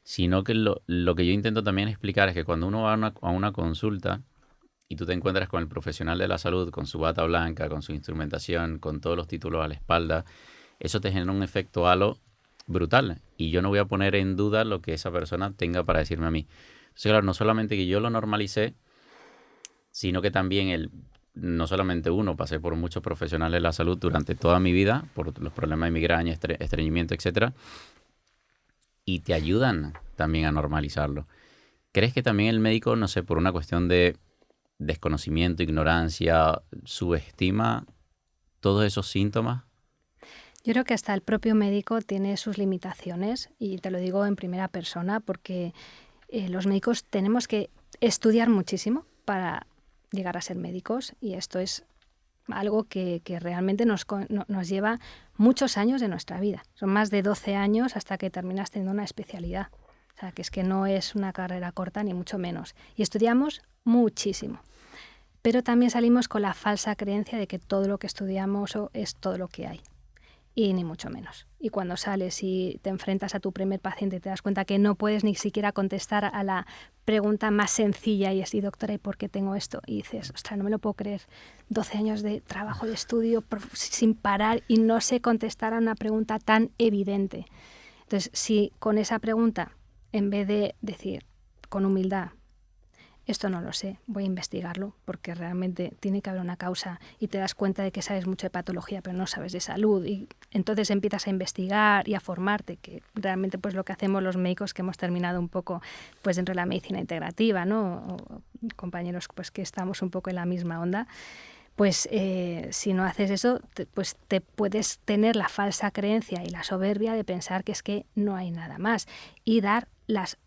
sino que lo que yo intento también explicar es que cuando uno va a una consulta y tú te encuentras con el profesional de la salud, con su bata blanca, con su instrumentación, con todos los títulos a la espalda, eso te genera un efecto halo brutal. Y yo no voy a poner en duda lo que esa persona tenga para decirme a mí. Entonces, claro, no solamente que yo lo normalicé, sino que también no solamente pasé por muchos profesionales de la salud durante toda mi vida, por los problemas de migraña, estreñimiento, etcétera, y te ayudan también a normalizarlo. ¿Crees que también el médico, no sé, por una cuestión de desconocimiento, ignorancia, subestima todos esos síntomas? Yo creo que hasta el propio médico tiene sus limitaciones, y te lo digo en primera persona porque los médicos tenemos que estudiar muchísimo para llegar a ser médicos, y esto es algo que realmente nos lleva muchos años de nuestra vida. Son más de 12 años hasta que terminas teniendo una especialidad. O sea, que es que no es una carrera corta ni mucho menos. Y estudiamos muchísimo. Pero también salimos con la falsa creencia de que todo lo que estudiamos es todo lo que hay. Y ni mucho menos. Y cuando sales y te enfrentas a tu primer paciente y te das cuenta que no puedes ni siquiera contestar a la pregunta más sencilla, y es: ¿y doctora, y por qué tengo esto? Y dices: ostras, no me lo puedo creer. 12 años de trabajo, de estudio sin parar, y no sé contestar a una pregunta tan evidente. Entonces, si con esa pregunta, en vez de decir con humildad: esto no lo sé, voy a investigarlo porque realmente tiene que haber una causa, y te das cuenta de que sabes mucho de patología pero no sabes de salud, y entonces empiezas a investigar y a formarte, que realmente pues lo que hacemos los médicos que hemos terminado un poco pues dentro de la medicina integrativa, ¿no? O compañeros pues que estamos un poco en la misma onda. Pues si no haces eso, pues te puedes tener la falsa creencia y la soberbia de pensar que es que no hay nada más, y dar las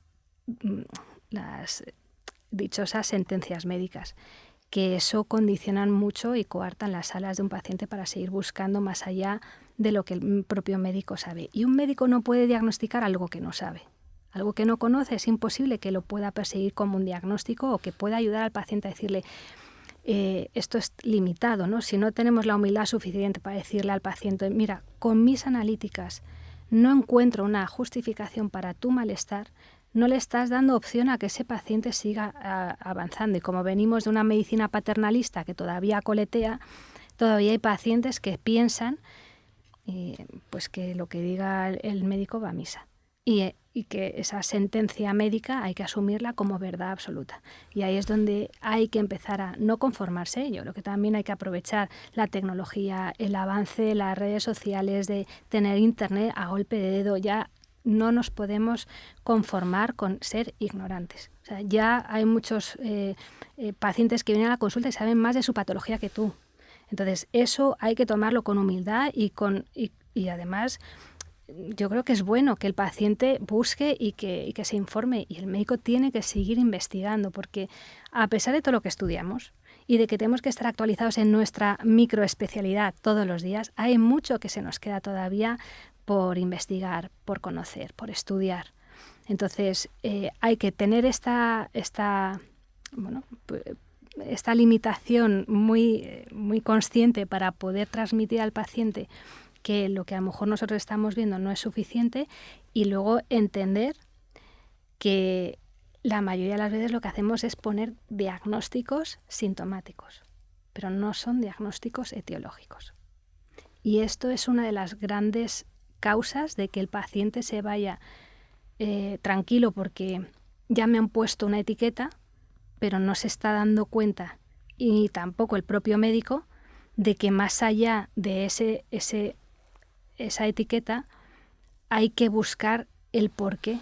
dichosas sentencias médicas, que eso condicionan mucho y coartan las alas de un paciente para seguir buscando más allá de lo que el propio médico sabe. Y un médico no puede diagnosticar algo que no sabe. Algo que no conoce es imposible que lo pueda perseguir como un diagnóstico o que pueda ayudar al paciente a decirle esto es limitado, ¿no? Si no tenemos la humildad suficiente para decirle al paciente, mira, con mis analíticas no encuentro una justificación para tu malestar, no le estás dando opción a que ese paciente siga avanzando. Y como venimos de una medicina paternalista que todavía coletea, todavía hay pacientes que piensan pues que lo que diga el médico va a misa. Y que esa sentencia médica hay que asumirla como verdad absoluta. Y ahí es donde hay que empezar a no conformarse. Yo creo que también hay que aprovechar la tecnología, el avance de las redes sociales, de tener internet a golpe de dedo. Ya no nos podemos conformar con ser ignorantes. O sea, ya hay muchos pacientes que vienen a la consulta y saben más de su patología que tú. Entonces, eso hay que tomarlo con humildad y además yo creo que es bueno que el paciente busque y que se informe, y el médico tiene que seguir investigando, porque a pesar de todo lo que estudiamos y de que tenemos que estar actualizados en nuestra microespecialidad todos los días, hay mucho que se nos queda todavía por investigar, por conocer, por estudiar. Entonces hay que tener esta limitación muy consciente para poder transmitir al paciente que lo que a lo mejor nosotros estamos viendo no es suficiente, y luego entender que la mayoría de las veces lo que hacemos es poner diagnósticos sintomáticos, pero no son diagnósticos etiológicos. Y esto es una de las grandes causas de que el paciente se vaya tranquilo porque ya me han puesto una etiqueta, pero no se está dando cuenta, y tampoco el propio médico, de que más allá de esa etiqueta hay que buscar el por qué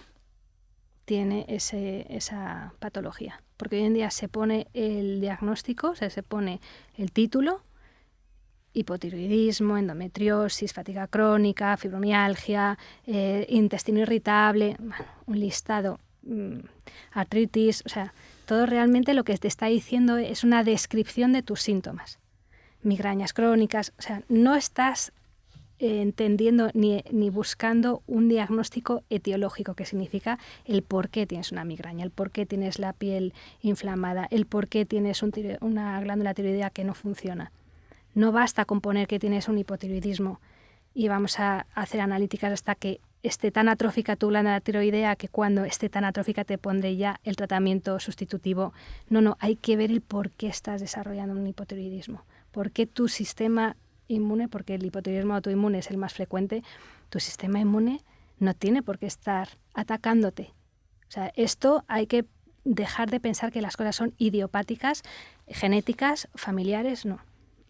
tiene esa patología. Porque hoy en día se pone el diagnóstico, o sea, se pone el título, hipotiroidismo, endometriosis, fatiga crónica, fibromialgia, intestino irritable, bueno, un listado, artritis, o sea, todo realmente lo que te está diciendo es una descripción de tus síntomas. Migrañas crónicas, o sea, no estás entendiendo ni buscando un diagnóstico etiológico, que significa el por qué tienes una migraña, el por qué tienes la piel inflamada, el por qué tienes una glándula tiroidea que no funciona. No basta con poner que tienes un hipotiroidismo y vamos a hacer analíticas hasta que esté tan atrófica tu glándula tiroidea que cuando esté tan atrófica te pondré ya el tratamiento sustitutivo. No, hay que ver el por qué estás desarrollando un hipotiroidismo, por qué tu sistema inmune, porque el hipotiroidismo autoinmune es el más frecuente, tu sistema inmune no tiene por qué estar atacándote. O sea, esto hay que dejar de pensar que las cosas son idiopáticas, genéticas, familiares, no.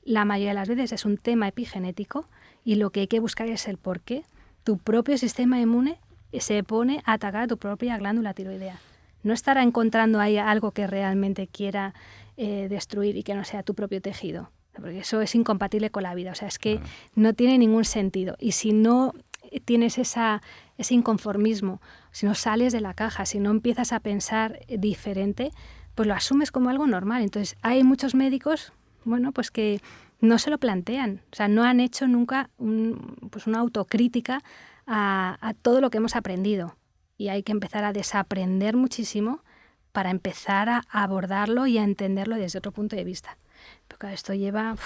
La mayoría de las veces es un tema epigenético y lo que hay que buscar es el por qué tu propio sistema inmune se pone a atacar a tu propia glándula tiroidea. No estará encontrando ahí algo que realmente quiera destruir y que no sea tu propio tejido, porque eso es incompatible con la vida. O sea, es que no tiene ningún sentido. Y si no tienes ese inconformismo, si no sales de la caja, si no empiezas a pensar diferente, pues lo asumes como algo normal. Entonces, hay muchos médicos, pues que no se lo plantean. O sea, no han hecho nunca una autocrítica a todo lo que hemos aprendido. Y hay que empezar a desaprender muchísimo para empezar a abordarlo y a entenderlo desde otro punto de vista. Porque esto lleva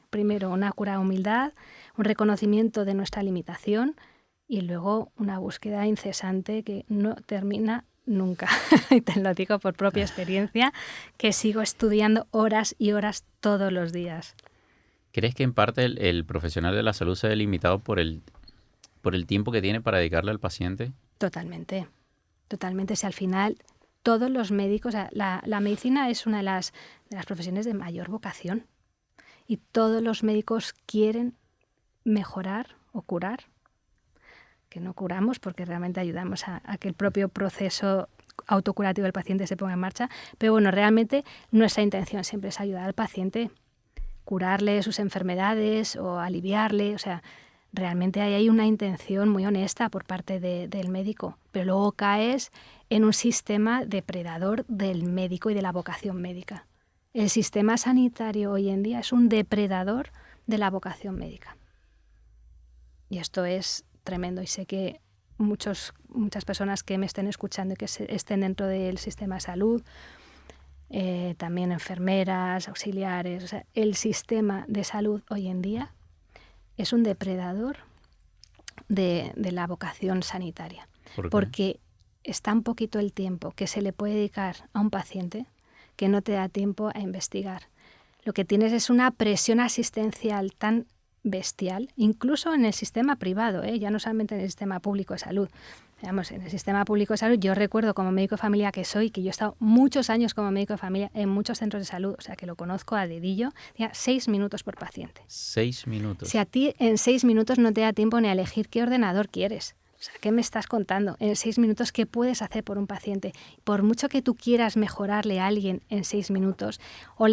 primero una cura de humildad, un reconocimiento de nuestra limitación y luego una búsqueda incesante que no termina nunca. Y te lo digo por propia experiencia, que sigo estudiando horas y horas todos los días. ¿Crees que en parte el profesional de la salud se ve limitado por el tiempo que tiene para dedicarle al paciente? Totalmente. Si al final todos los médicos, o sea, la medicina es una de las profesiones de mayor vocación y todos los médicos quieren mejorar o curar, que no curamos porque realmente ayudamos a que el propio proceso autocurativo del paciente se ponga en marcha, pero bueno, realmente nuestra intención siempre es ayudar al paciente, curarle sus enfermedades o aliviarle, o sea, realmente hay una intención muy honesta por parte del médico, pero luego caes en un sistema depredador del médico y de la vocación médica. El sistema sanitario hoy en día es un depredador de la vocación médica. Y esto es tremendo y sé que muchas personas que me estén escuchando y que estén dentro del sistema de salud, también enfermeras, auxiliares, o sea, el sistema de salud hoy en día es un depredador de la vocación sanitaria. ¿Por qué? Porque es tan poquito el tiempo que se le puede dedicar a un paciente que no te da tiempo a investigar. Lo que tienes es una presión asistencial tan bestial, incluso en el sistema privado, ya no solamente en el sistema público de salud. Digamos, en el sistema público de salud, yo recuerdo como médico de familia que soy, que yo he estado muchos años como médico de familia en muchos centros de salud, o sea que lo conozco a dedillo, tenía 6 minutos por paciente. 6 minutos. Si a ti en 6 minutos no te da tiempo ni a elegir qué ordenador quieres. O sea, ¿qué me estás contando? En 6 minutos, ¿qué puedes hacer por un paciente? Por mucho que tú quieras mejorarle a alguien en 6 minutos o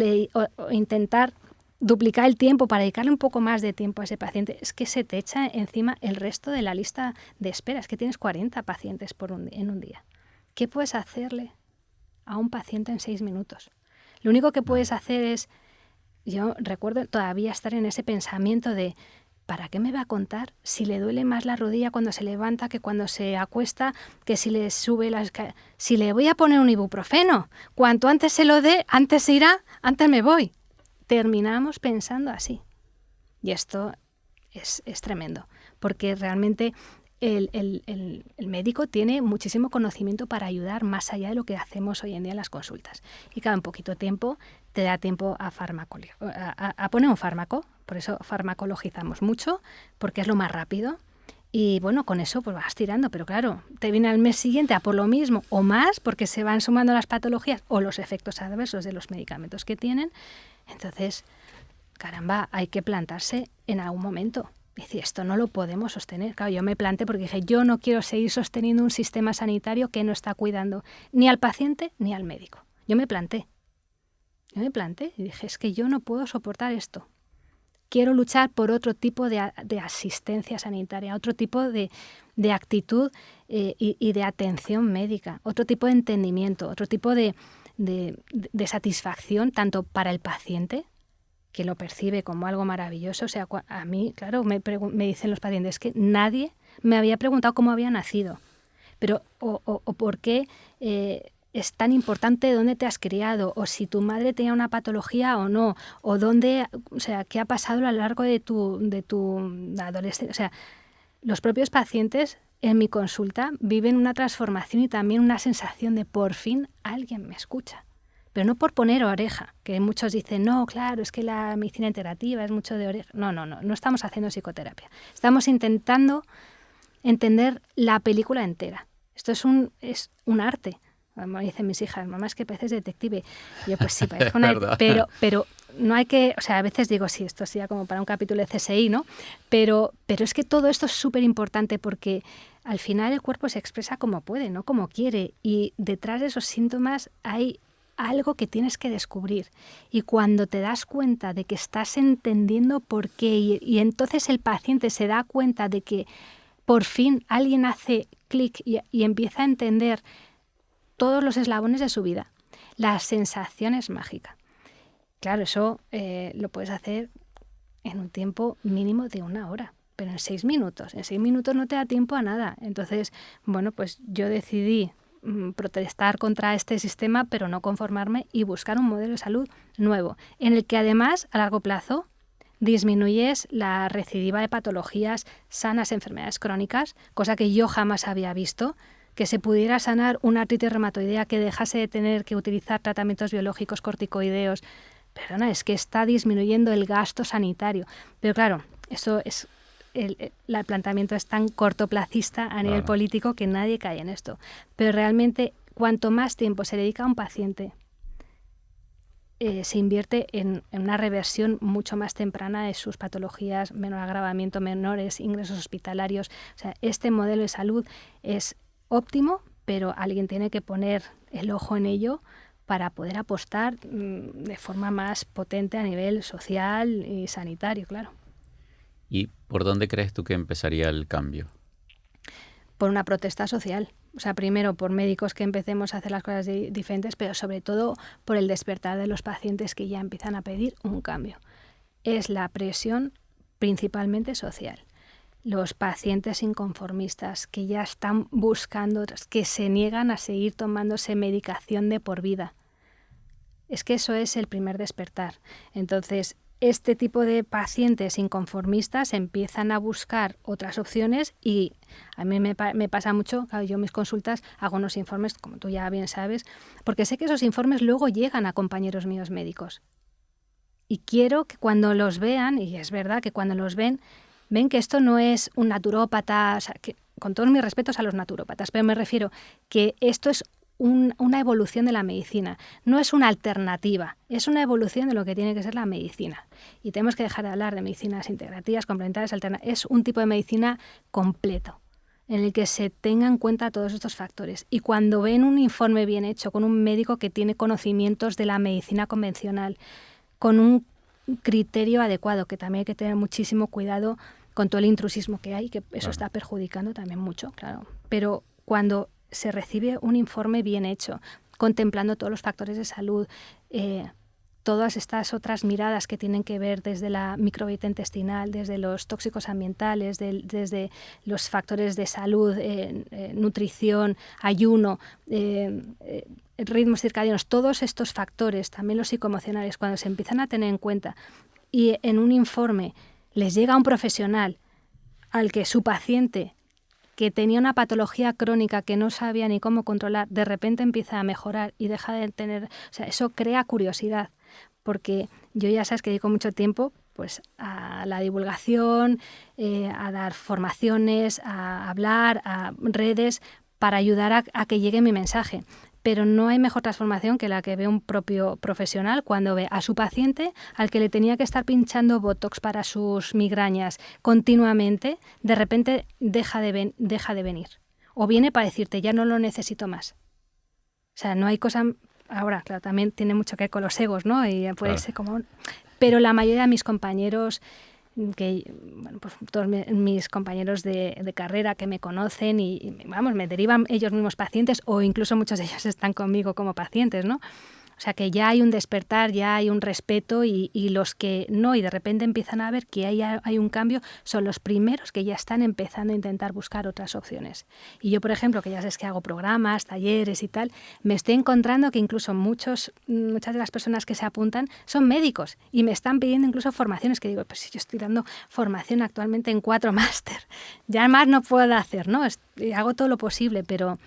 intentar duplicar el tiempo para dedicarle un poco más de tiempo a ese paciente, es que se te echa encima el resto de la lista de espera. Es que tienes 40 pacientes en un día. ¿Qué puedes hacerle a un paciente en 6 minutos? Lo único que puedes hacer es, yo recuerdo todavía estar en ese pensamiento de ¿para qué me va a contar si le duele más la rodilla cuando se levanta que cuando se acuesta, que si le sube si le voy a poner un ibuprofeno? Cuanto antes se lo dé, antes se irá, antes me voy. Terminamos pensando así. Y esto es tremendo, porque realmente el médico tiene muchísimo conocimiento para ayudar más allá de lo que hacemos hoy en día en las consultas. Y cada un poquito tiempo te da tiempo a poner un fármaco, por eso farmacologizamos mucho, porque es lo más rápido. Y bueno, con eso pues vas tirando, pero claro, te viene al mes siguiente a por lo mismo o más, porque se van sumando las patologías o los efectos adversos de los medicamentos que tienen. Entonces, caramba, hay que plantarse en algún momento. Dice, esto no lo podemos sostener. Claro, yo me planté porque dije, yo no quiero seguir sosteniendo un sistema sanitario que no está cuidando ni al paciente ni al médico. Yo me planté y dije, es que yo no puedo soportar esto. Quiero luchar por otro tipo de asistencia sanitaria, otro tipo de actitud y de atención médica, otro tipo de entendimiento, otro tipo de satisfacción tanto para el paciente, que lo percibe como algo maravilloso. O sea, a mí, claro, me dicen los pacientes que nadie me había preguntado cómo había nacido, pero o por qué es tan importante dónde te has criado, o si tu madre tenía una patología o no, o dónde, o sea, qué ha pasado a lo largo de tu adolescencia. O sea, los propios pacientes en mi consulta viven una transformación y también una sensación de por fin alguien me escucha. Pero no por poner oreja, que muchos dicen, no, claro, es que la medicina integrativa es mucho de oreja. No estamos haciendo psicoterapia. Estamos intentando entender la película entera. Esto es un arte. Como dicen mis hijas, mamá, es que pareces detective. Y yo, pues sí, parezco una... pero no hay que... O sea, a veces digo, sí, esto sería como para un capítulo de CSI, ¿no? Pero es que todo esto es súper importante porque al final el cuerpo se expresa como puede, no como quiere. Y detrás de esos síntomas hay algo que tienes que descubrir. Y cuando te das cuenta de que estás entendiendo por qué y entonces el paciente se da cuenta de que por fin alguien hace clic y empieza a entender todos los eslabones de su vida, la sensación es mágica. Claro, eso lo puedes hacer en un tiempo mínimo de 1 hora, pero en 6 minutos. En 6 minutos no te da tiempo a nada. Entonces, bueno, pues yo decidí protestar contra este sistema, pero no conformarme y buscar un modelo de salud nuevo, en el que además, a largo plazo, disminuyes la recidiva de patologías sanas, enfermedades crónicas, cosa que yo jamás había visto, que se pudiera sanar una artritis reumatoidea, que dejase de tener que utilizar tratamientos biológicos corticoideos. Perdona, es que está disminuyendo el gasto sanitario. Pero claro, eso es el planteamiento es tan cortoplacista a nivel político que nadie cae en esto. Pero realmente, cuanto más tiempo se dedica a un paciente, se invierte en una reversión mucho más temprana de sus patologías, menor agravamiento, menores ingresos hospitalarios. O sea, este modelo de salud es óptimo, pero alguien tiene que poner el ojo en ello para poder apostar de forma más potente a nivel social y sanitario, claro. ¿Y por dónde crees tú que empezaría el cambio? Por una protesta social. O sea, primero por médicos que empecemos a hacer las cosas diferentes, pero sobre todo por el despertar de los pacientes que ya empiezan a pedir un cambio. Es la presión principalmente social. Los pacientes inconformistas que ya están buscando, que se niegan a seguir tomándose medicación de por vida. Es que eso es el primer despertar. Entonces, este tipo de pacientes inconformistas empiezan a buscar otras opciones y a mí me pasa mucho, claro, yo en mis consultas hago unos informes, como tú ya bien sabes, porque sé que esos informes luego llegan a compañeros míos médicos. Y quiero que cuando los vean, y es verdad que cuando los ven que esto no es un naturópata, o sea, que, con todos mis respetos a los naturópatas, pero me refiero que esto es una evolución de la medicina, no es una alternativa, es una evolución de lo que tiene que ser la medicina. Y tenemos que dejar de hablar de medicinas integrativas, complementarias, alternativas. Es un tipo de medicina completo, en el que se tengan en cuenta todos estos factores. Y cuando ven un informe bien hecho, con un médico que tiene conocimientos de la medicina convencional, con un criterio adecuado, que también hay que tener muchísimo cuidado con todo el intrusismo que hay, que eso está perjudicando también mucho, claro. Pero cuando se recibe un informe bien hecho, contemplando todos los factores de salud, todas estas otras miradas que tienen que ver desde la microbiota intestinal, desde los tóxicos ambientales, desde los factores de salud, nutrición, ayuno, ritmos circadianos, todos estos factores, también los psicoemocionales, cuando se empiezan a tener en cuenta y en un informe les llega un profesional al que su paciente, que tenía una patología crónica que no sabía ni cómo controlar, de repente empieza a mejorar y deja de tener... O sea, eso crea curiosidad, porque yo ya sabes que dedico mucho tiempo pues, a la divulgación, a dar formaciones, a hablar, a redes, para ayudar a que llegue mi mensaje. Pero no hay mejor transformación que la que ve un propio profesional cuando ve a su paciente al que le tenía que estar pinchando botox para sus migrañas continuamente, de repente deja de venir. O viene para decirte, ya no lo necesito más. O sea, no hay cosa... Ahora, claro, también tiene mucho que ver con los egos, ¿no? Y puede ser como... Pero la mayoría de mis compañeros... bueno, pues todos mis compañeros de carrera que me conocen y vamos, me derivan ellos mismos pacientes o incluso muchos de ellos están conmigo como pacientes, ¿no? O sea que ya hay un despertar, ya hay un respeto y los que no y de repente empiezan a ver que hay un cambio son los primeros que ya están empezando a intentar buscar otras opciones. Y yo, por ejemplo, que ya sabes que hago programas, talleres y tal, me estoy encontrando que incluso muchas de las personas que se apuntan son médicos y me están pidiendo incluso formaciones que digo, pues si yo estoy dando formación actualmente en 4 máster, ya más no puedo hacer, ¿no? Hago todo lo posible, pero...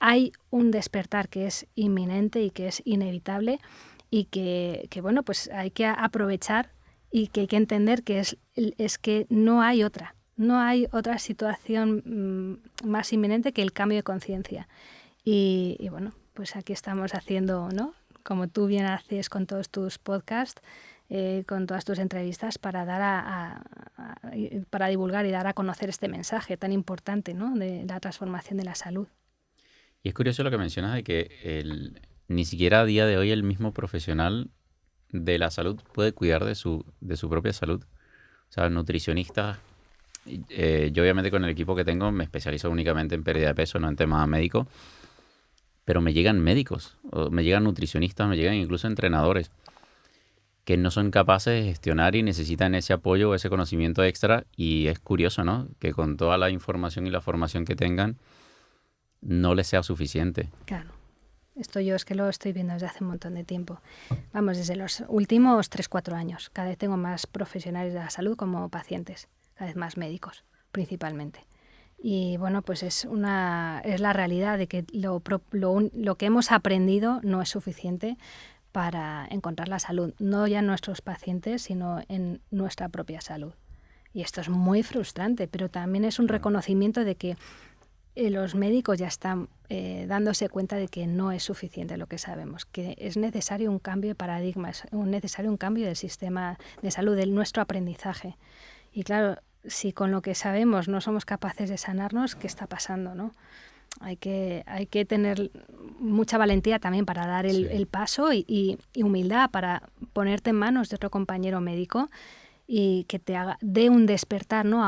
hay un despertar que es inminente y que es inevitable y que bueno, pues hay que aprovechar y que hay que entender que es que no hay otra situación más inminente que el cambio de conciencia. Y bueno, pues aquí estamos haciendo, ¿no? Como tú bien haces con todos tus podcasts, con todas tus entrevistas para dar para divulgar y dar a conocer este mensaje tan importante, ¿no? De la transformación de la salud. Y es curioso lo que mencionas de que ni siquiera a día de hoy el mismo profesional de la salud puede cuidar de su propia salud. O sea, nutricionistas, yo obviamente con el equipo que tengo me especializo únicamente en pérdida de peso, no en temas médicos, pero me llegan médicos, o me llegan nutricionistas, me llegan incluso entrenadores que no son capaces de gestionar y necesitan ese apoyo o ese conocimiento extra y es curioso, ¿no? Que con toda la información y la formación que tengan, no les sea suficiente. Claro. Esto yo es que lo estoy viendo desde hace un montón de tiempo. Vamos, desde los últimos 3-4 años. Cada vez tengo más profesionales de la salud como pacientes, cada vez más médicos, principalmente. Y bueno, pues es la realidad de que lo que hemos aprendido no es suficiente para encontrar la salud, no ya en nuestros pacientes, sino en nuestra propia salud. Y esto es muy frustrante, pero también es un reconocimiento de que los médicos ya están dándose cuenta de que no es suficiente lo que sabemos, que es necesario un cambio de paradigma, es necesario un cambio del sistema de salud, de nuestro aprendizaje. Y claro, si con lo que sabemos no somos capaces de sanarnos, ¿qué está pasando, no? Hay que tener mucha valentía también para dar el paso y humildad para ponerte en manos de otro compañero médico y que te dé un despertar, ¿no?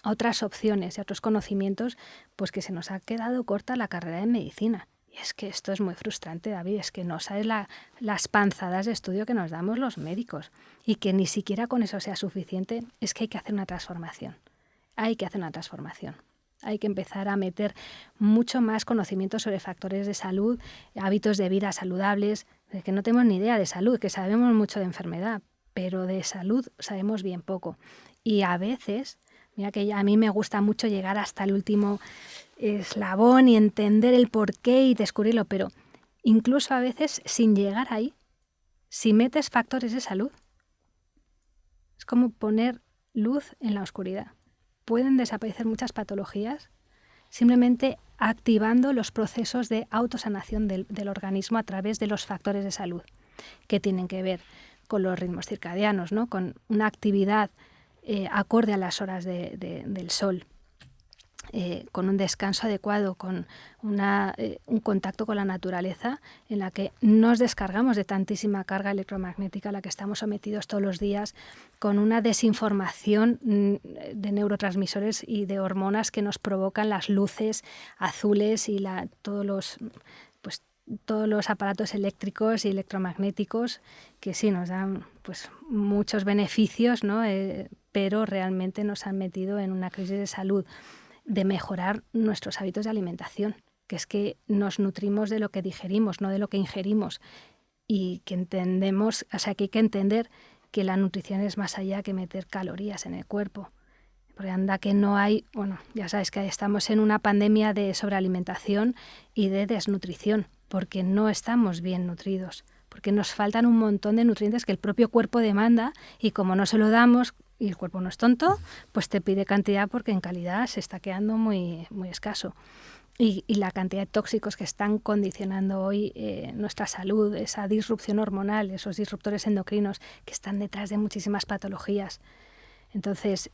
a otras opciones y a otros conocimientos, pues que se nos ha quedado corta la carrera de medicina. Y es que esto es muy frustrante, David, es que no sabes las panzadas de estudio que nos damos los médicos y que ni siquiera con eso sea suficiente. Es que hay que hacer una transformación. Hay que hacer una transformación. Hay que empezar a meter mucho más conocimiento sobre factores de salud, hábitos de vida saludables, que no tenemos ni idea de salud, que sabemos mucho de enfermedad, pero de salud sabemos bien poco. Y a veces, mira que a mí me gusta mucho llegar hasta el último eslabón y entender el porqué y descubrirlo, pero incluso a veces sin llegar ahí, si metes factores de salud, es como poner luz en la oscuridad. Pueden desaparecer muchas patologías simplemente activando los procesos de autosanación del organismo a través de los factores de salud, que tienen que ver con los ritmos circadianos, ¿no? Con una actividad acorde a las horas del sol, con un descanso adecuado, con un contacto con la naturaleza en la que nos descargamos de tantísima carga electromagnética a la que estamos sometidos todos los días, con una desinformación de neurotransmisores y de hormonas que nos provocan las luces azules y todos los aparatos eléctricos y electromagnéticos que sí nos dan pues muchos beneficios, ¿no? Pero realmente nos han metido en una crisis de salud, de mejorar nuestros hábitos de alimentación, que es que nos nutrimos de lo que digerimos, no de lo que ingerimos, y que entendemos, o sea, que hay que entender que la nutrición es más allá que meter calorías en el cuerpo. Porque anda que no hay, bueno, ya sabes que estamos en una pandemia de sobrealimentación y de desnutrición, porque no estamos bien nutridos, porque nos faltan un montón de nutrientes que el propio cuerpo demanda y como no se lo damos, y el cuerpo no es tonto, pues te pide cantidad porque en calidad se está quedando muy, muy escaso. Y la cantidad de tóxicos que están condicionando hoy nuestra salud, esa disrupción hormonal, esos disruptores endocrinos que están detrás de muchísimas patologías. Entonces,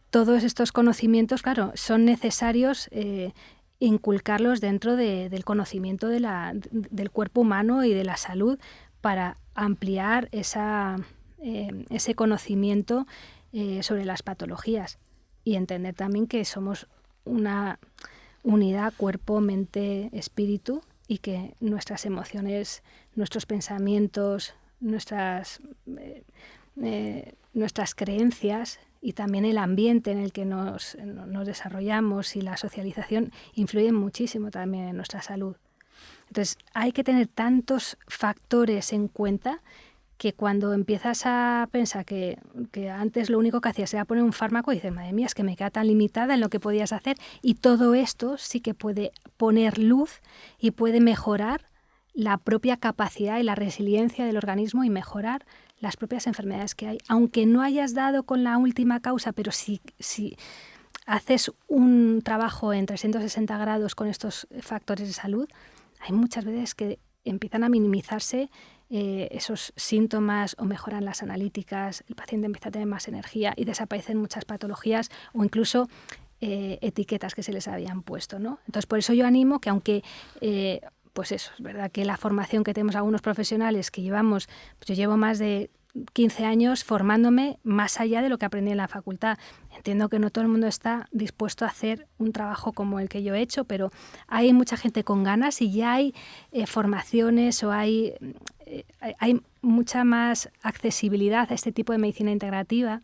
todos estos conocimientos, claro, son necesarios inculcarlos dentro del conocimiento del cuerpo humano y de la salud para ampliar ese conocimiento sobre las patologías y entender también que somos una unidad cuerpo, mente, espíritu y que nuestras emociones, nuestros pensamientos, nuestras creencias y también el ambiente en el que nos desarrollamos y la socialización influyen muchísimo también en nuestra salud. Entonces hay que tener tantos factores en cuenta que cuando empiezas a pensar que antes lo único que hacías era poner un fármaco, dices, madre mía, es que me queda tan limitada en lo que podías hacer, y todo esto sí que puede poner luz y puede mejorar la propia capacidad y la resiliencia del organismo y mejorar las propias enfermedades que hay. Aunque no hayas dado con la última causa, pero si haces un trabajo en 360 grados con estos factores de salud, hay muchas veces que empiezan a minimizarse esos síntomas o mejoran las analíticas, el paciente empieza a tener más energía y desaparecen muchas patologías o incluso etiquetas que se les habían puesto, ¿no? Entonces, por eso yo animo que aunque, pues eso, es verdad que la formación que tenemos algunos profesionales que llevamos, pues yo llevo más de 15 años formándome más allá de lo que aprendí en la facultad. Entiendo que no todo el mundo está dispuesto a hacer un trabajo como el que yo he hecho, pero hay mucha gente con ganas y ya hay formaciones o hay mucha más accesibilidad a este tipo de medicina integrativa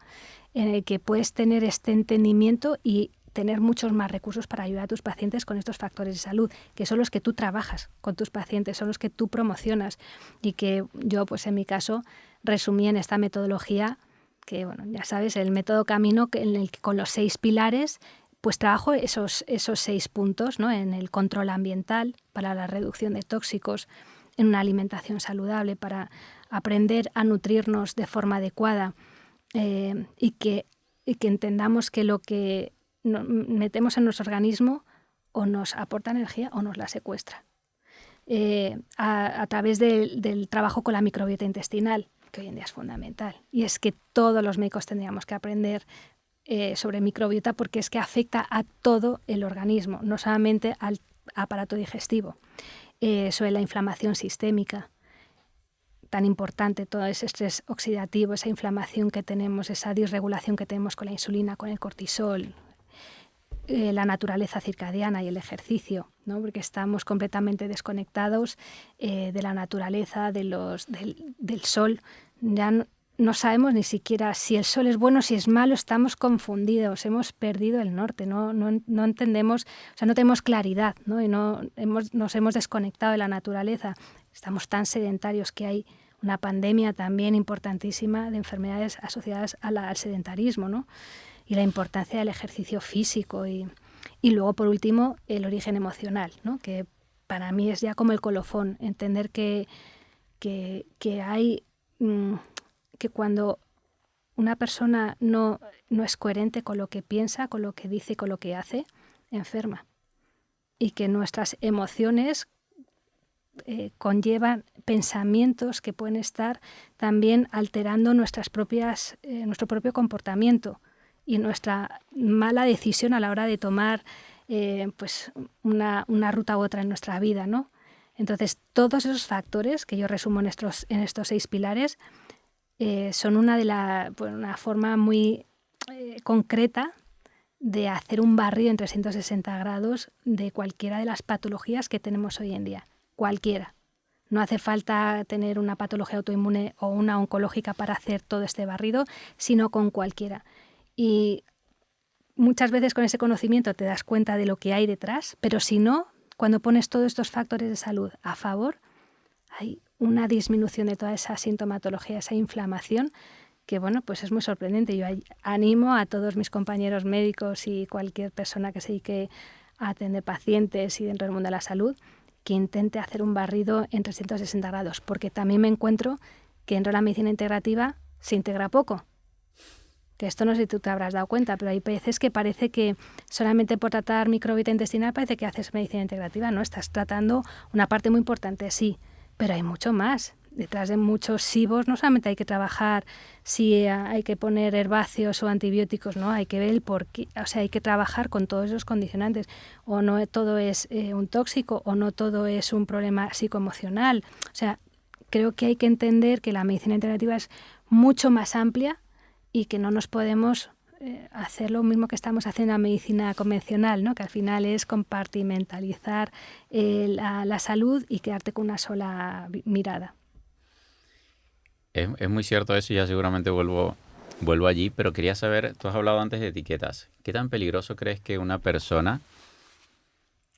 en el que puedes tener este entendimiento y tener muchos más recursos para ayudar a tus pacientes con estos factores de salud, que son los que tú trabajas con tus pacientes, son los que tú promocionas y que yo, pues en mi caso, resumí en esta metodología que, bueno, ya sabes, el método Camino, en el que con los 6 pilares, pues trabajo esos 6 puntos, ¿no? En el control ambiental, para la reducción de tóxicos, en una alimentación saludable, para aprender a nutrirnos de forma adecuada y que entendamos que lo que metemos en nuestro organismo o nos aporta energía o nos la secuestra. A través del trabajo con la microbiota intestinal, que hoy en día es fundamental. Y es que todos los médicos tendríamos que aprender sobre microbiota porque es que afecta a todo el organismo, no solamente al aparato digestivo. Sobre la inflamación sistémica, tan importante, todo ese estrés oxidativo, esa inflamación que tenemos, esa disregulación que tenemos con la insulina, con el cortisol, la naturaleza circadiana y el ejercicio, ¿no? Porque estamos completamente desconectados de la naturaleza, del sol. Ya no sabemos ni siquiera si el sol es bueno o si es malo, estamos confundidos, hemos perdido el norte, no entendemos, o sea, no tenemos claridad, ¿no? Y nos hemos desconectado de la naturaleza. Estamos tan sedentarios que hay una pandemia también importantísima de enfermedades asociadas al sedentarismo, ¿no? Y la importancia del ejercicio físico y luego, por último, el origen emocional, ¿no? Que para mí es ya como el colofón, entender que hay que cuando una persona no es coherente con lo que piensa, con lo que dice, con lo que hace, enferma. Y que nuestras emociones conllevan pensamientos que pueden estar también alterando nuestro propio comportamiento y nuestra mala decisión a la hora de tomar pues una ruta u otra en nuestra vida, ¿no? Entonces, todos esos factores que yo resumo en estos 6 pilares son una forma muy concreta de hacer un barrido en 360 grados de cualquiera de las patologías que tenemos hoy en día. Cualquiera. No hace falta tener una patología autoinmune o una oncológica para hacer todo este barrido, sino con cualquiera. Y muchas veces con ese conocimiento te das cuenta de lo que hay detrás, pero si no, cuando pones todos estos factores de salud a favor, hay una disminución de toda esa sintomatología, esa inflamación, que bueno, pues es muy sorprendente. Yo animo a todos mis compañeros médicos y cualquier persona que se dedique a atender pacientes y dentro del mundo de la salud, que intente hacer un barrido en 360 grados, porque también me encuentro que dentro de la medicina integrativa se integra poco. Que esto no sé si tú te habrás dado cuenta, pero hay veces que parece que solamente por tratar microbiota intestinal parece que haces medicina integrativa, ¿no? Estás tratando una parte muy importante, sí, pero hay mucho más. Detrás de muchos SIBOs no solamente hay que trabajar si hay que poner herbáceos o antibióticos, ¿no? Hay que ver el porqué, o sea, hay que trabajar con todos esos condicionantes. O no todo es un tóxico, o no todo es un problema psicoemocional. O sea, creo que hay que entender que la medicina integrativa es mucho más amplia y que no nos podemos hacer lo mismo que estamos haciendo en la medicina convencional, ¿no? Que al final es compartimentalizar la salud y quedarte con una sola mirada. Es muy cierto eso y ya seguramente vuelvo allí, pero quería saber, tú has hablado antes de etiquetas. ¿Qué tan peligroso crees que una persona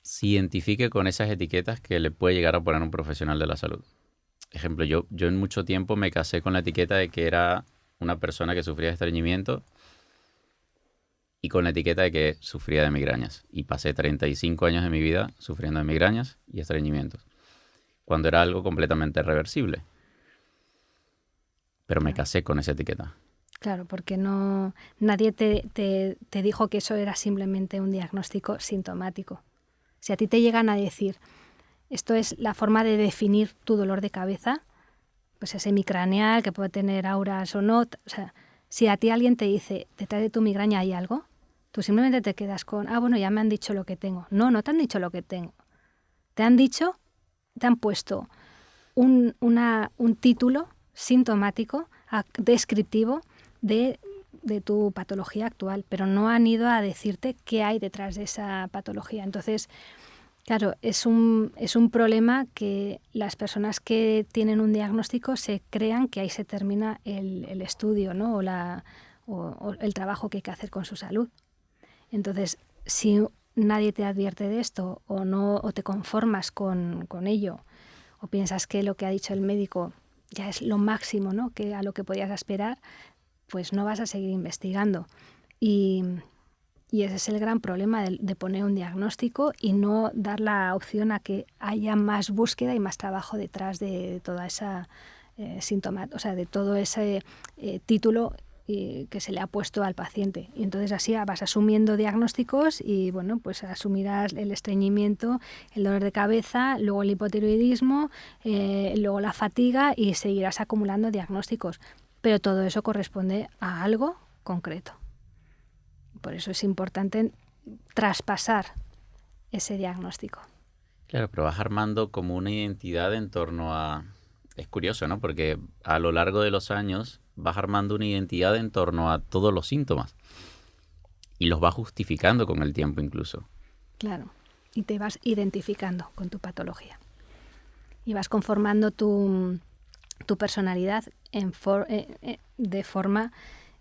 se identifique con esas etiquetas que le puede llegar a poner un profesional de la salud? Ejemplo, yo en mucho tiempo me casé con la etiqueta de que era una persona que sufría de estreñimiento y con la etiqueta de que sufría de migrañas. Y pasé 35 años de mi vida sufriendo de migrañas y estreñimientos, cuando era algo completamente reversible. Pero me casé con esa etiqueta. Claro, porque nadie te dijo que eso era simplemente un diagnóstico sintomático. Si a ti te llegan a decir, esto es la forma de definir tu dolor de cabeza, pues es semicraneal, que puede tener auras o no, o sea, si a ti alguien te dice, detrás de tu migraña hay algo, tú simplemente te quedas con, bueno, ya me han dicho lo que tengo. No te han dicho lo que tengo. Te han puesto un título sintomático, descriptivo de tu patología actual, pero no han ido a decirte qué hay detrás de esa patología. Entonces, claro, es un problema que las personas que tienen un diagnóstico se crean que ahí se termina el estudio, ¿no? o el trabajo que hay que hacer con su salud. Entonces, si nadie te advierte de esto o te conformas con ello, o piensas que lo que ha dicho el médico ya es lo máximo, ¿no? Que a lo que podías aspirar, pues no vas a seguir investigando. Y ese es el gran problema de poner un diagnóstico y no dar la opción a que haya más búsqueda y más trabajo detrás de toda esa o sea, de todo ese título que se le ha puesto al paciente. Y entonces así vas asumiendo diagnósticos y bueno, pues asumirás el estreñimiento, el dolor de cabeza, luego el hipotiroidismo, luego la fatiga y seguirás acumulando diagnósticos. Pero todo eso corresponde a algo concreto. Por eso es importante traspasar ese diagnóstico. Claro, pero vas armando como una identidad en torno a... Es curioso, ¿no? Porque a lo largo de los años vas armando una identidad en torno a todos los síntomas. y los vas justificando con el tiempo incluso. Claro, y te vas identificando con tu patología. Y vas conformando tu personalidad de forma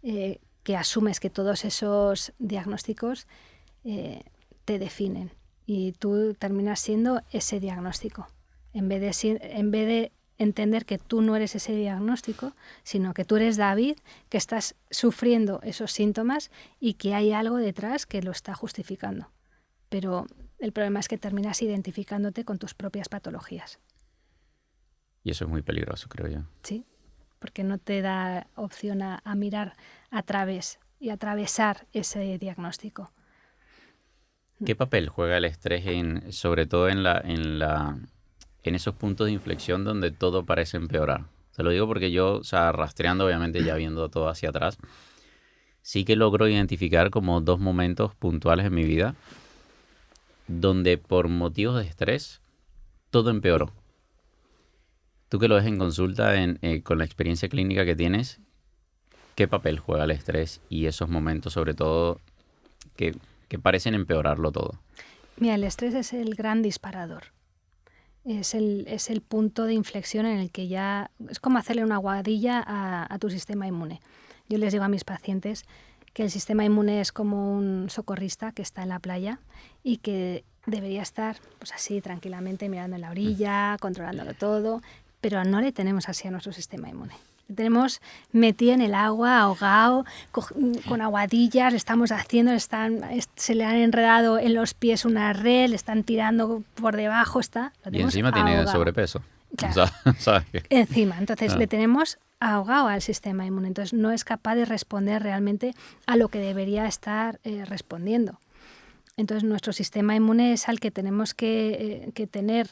que asumes que todos esos diagnósticos te definen. Y tú terminas siendo ese diagnóstico. En vez de entender que tú no eres ese diagnóstico, sino que tú eres David, que estás sufriendo esos síntomas y que hay algo detrás que lo está justificando. Pero el problema es que terminas identificándote con tus propias patologías. Y eso es muy peligroso, creo yo. Sí, porque no te da opción a mirar a través y atravesar ese diagnóstico. ¿Qué papel juega el estrés sobre todo en esos puntos de inflexión donde todo parece empeorar? Te lo digo porque yo, rastreando, obviamente ya viendo todo hacia atrás, sí que logro identificar como 2 momentos puntuales en mi vida donde por motivos de estrés todo empeoró. Tú que lo ves en consulta, con la experiencia clínica que tienes, ¿qué papel juega el estrés y esos momentos sobre todo que parecen empeorarlo todo? Mira, el estrés es el gran disparador. Es el punto de inflexión en el que ya... Es como hacerle una aguadilla a tu sistema inmune. Yo les digo a mis pacientes que el sistema inmune es como un socorrista que está en la playa y que debería estar pues así tranquilamente mirando en la orilla, controlándolo todo, pero no le tenemos así a nuestro sistema inmune. Le tenemos metido en el agua, ahogado, con aguadillas, le estamos haciendo, se le han enredado en los pies una red, le están tirando por debajo, y encima tiene ahogado. Sobrepeso. Claro. ¿Sabes qué? Encima, entonces le tenemos ahogado al sistema inmune, entonces no es capaz de responder realmente a lo que debería estar respondiendo. Entonces nuestro sistema inmune es al que tenemos que tener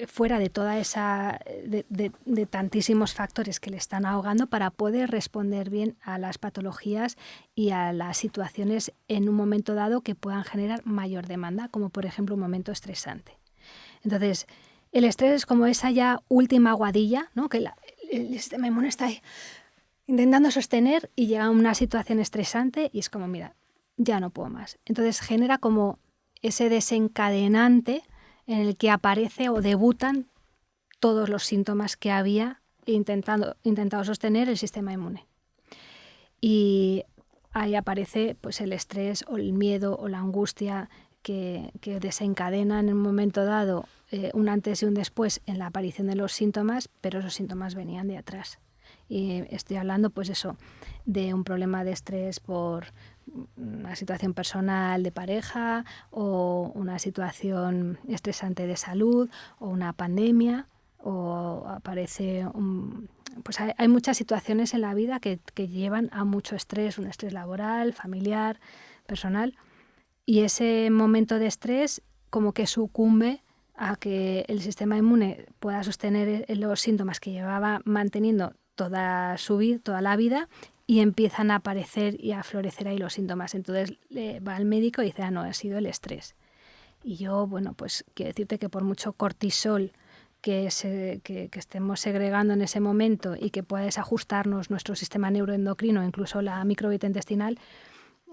fuera de toda esa de tantísimos factores que le están ahogando para poder responder bien a las patologías y a las situaciones en un momento dado que puedan generar mayor demanda, como por ejemplo un momento estresante. Entonces, el estrés es como esa ya última aguadilla, ¿no? Que el sistema inmune está ahí intentando sostener y llega a una situación estresante y es como, mira, ya no puedo más. Entonces genera como ese desencadenante en el que aparece o debutan todos los síntomas que había intentado sostener el sistema inmune. Y ahí aparece pues, el estrés o el miedo o la angustia que desencadena en un momento dado un antes y un después en la aparición de los síntomas, pero esos síntomas venían de atrás. Y estoy hablando pues eso, de un problema de estrés por una situación personal de pareja o una situación estresante de salud o una pandemia o aparece pues hay muchas situaciones en la vida que llevan a mucho estrés, un estrés laboral, familiar, personal, y ese momento de estrés como que sucumbe a que el sistema inmune pueda sostener los síntomas que llevaba manteniendo toda la vida y empiezan a aparecer y a florecer ahí los síntomas. Entonces va al médico y dice, no, ha sido el estrés. Y yo, bueno, pues quiero decirte que por mucho cortisol que estemos segregando en ese momento y que pueda desajustarnos nuestro sistema neuroendocrino, incluso la microbiota intestinal,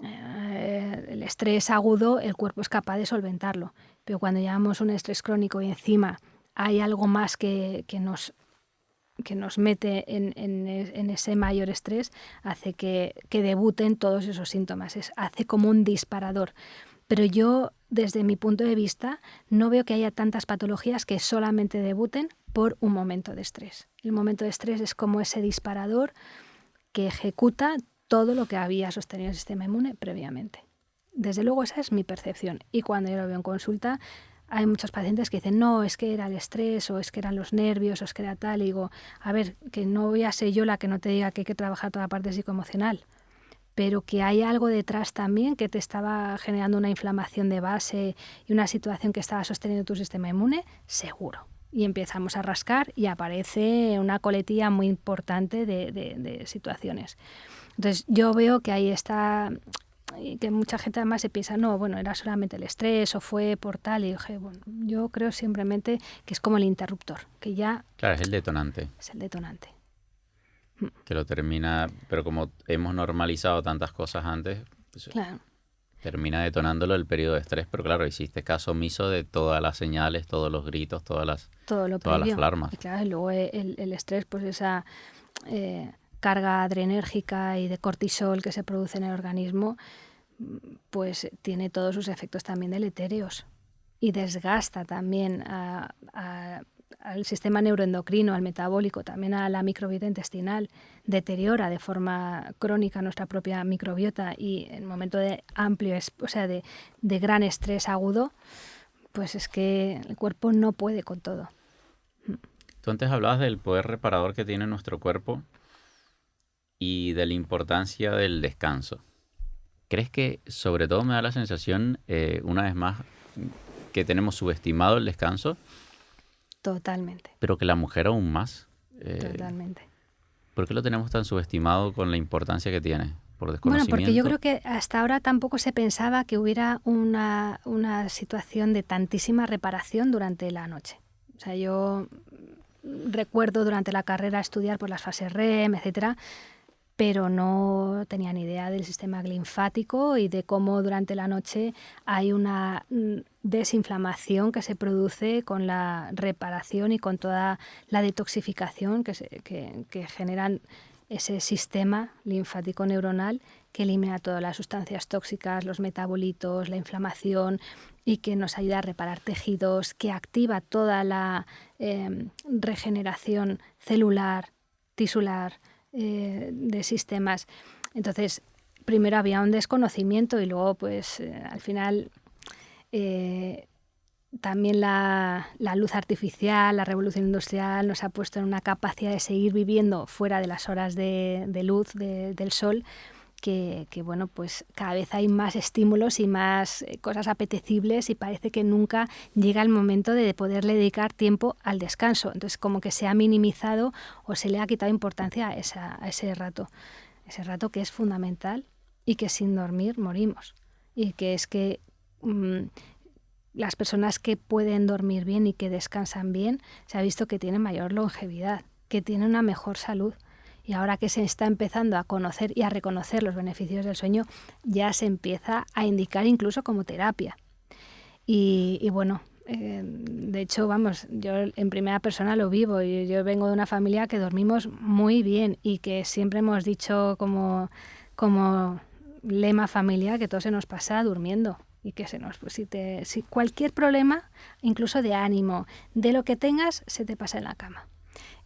el estrés agudo, el cuerpo es capaz de solventarlo. Pero cuando llevamos un estrés crónico y encima hay algo más que nos mete en ese mayor estrés, hace que debuten todos esos síntomas, hace como un disparador. Pero yo, desde mi punto de vista, no veo que haya tantas patologías que solamente debuten por un momento de estrés. El momento de estrés es como ese disparador que ejecuta todo lo que había sostenido el sistema inmune previamente. Desde luego esa es mi percepción, y cuando yo lo veo en consulta hay muchos pacientes que dicen, no, es que era el estrés, o es que eran los nervios, o es que era tal. Y digo, a ver, que no voy a ser yo la que no te diga que hay que trabajar toda la parte psicoemocional, pero que hay algo detrás también que te estaba generando una inflamación de base y una situación que estaba sosteniendo tu sistema inmune, seguro. Y empezamos a rascar y aparece una coletilla muy importante de situaciones. Entonces yo veo que ahí está... y que mucha gente además se piensa, no, bueno, era solamente el estrés o fue por tal, y dije, bueno, yo creo simplemente que es como el interruptor, que ya... Claro, es el detonante. Es el detonante. Que lo termina, pero como hemos normalizado tantas cosas antes, pues, Claro. termina detonándolo el periodo de estrés, pero claro, hiciste caso omiso de todas las señales, todos los gritos, Todo lo todas las previo. alarmas. Y claro, y luego el estrés, pues esa carga adrenérgica y de cortisol que se produce en el organismo, pues tiene todos sus efectos también deletéreos y desgasta también al sistema neuroendocrino, al metabólico, también a la microbiota intestinal, deteriora de forma crónica nuestra propia microbiota y en el momento de de gran estrés agudo, pues es que el cuerpo no puede con todo. Tú antes hablabas del poder reparador que tiene nuestro cuerpo y de la importancia del descanso. ¿Crees que, sobre todo me da la sensación, una vez más, que tenemos subestimado el descanso, Totalmente, pero que la mujer aún más? totalmente. ¿Por qué lo tenemos tan subestimado con la importancia que tiene? ¿Por Bueno, desconocimiento? porque yo creo que hasta ahora tampoco se pensaba que hubiera una situación de tantísima reparación durante la noche. O sea, yo recuerdo durante la carrera estudiar por las fases REM, etcétera, pero no tenía ni idea del sistema linfático y de cómo durante la noche hay una desinflamación que se produce con la reparación y con toda la detoxificación que generan ese sistema linfático neuronal que elimina todas las sustancias tóxicas, los metabolitos, la inflamación y que nos ayuda a reparar tejidos, que activa toda la regeneración celular, tisular, de sistemas. Entonces, primero había un desconocimiento y luego, pues, al final también la luz artificial, la revolución industrial nos ha puesto en una capacidad de seguir viviendo fuera de las horas de luz del sol, que bueno, pues cada vez hay más estímulos y más cosas apetecibles y parece que nunca llega el momento de poderle dedicar tiempo al descanso. Entonces, como que se ha minimizado o se le ha quitado importancia a ese rato que es fundamental y que sin dormir morimos. Y que es que las personas que pueden dormir bien y que descansan bien, se ha visto que tienen mayor longevidad, que tienen una mejor salud. Y ahora que se está empezando a conocer y a reconocer los beneficios del sueño, ya se empieza a indicar incluso como terapia. Y bueno, de hecho, vamos, yo en primera persona lo vivo. Yo vengo de una familia que dormimos muy bien y que siempre hemos dicho como lema familiar que todo se nos pasa durmiendo. Y que pues si cualquier problema, incluso de ánimo, de lo que tengas, se te pasa en la cama.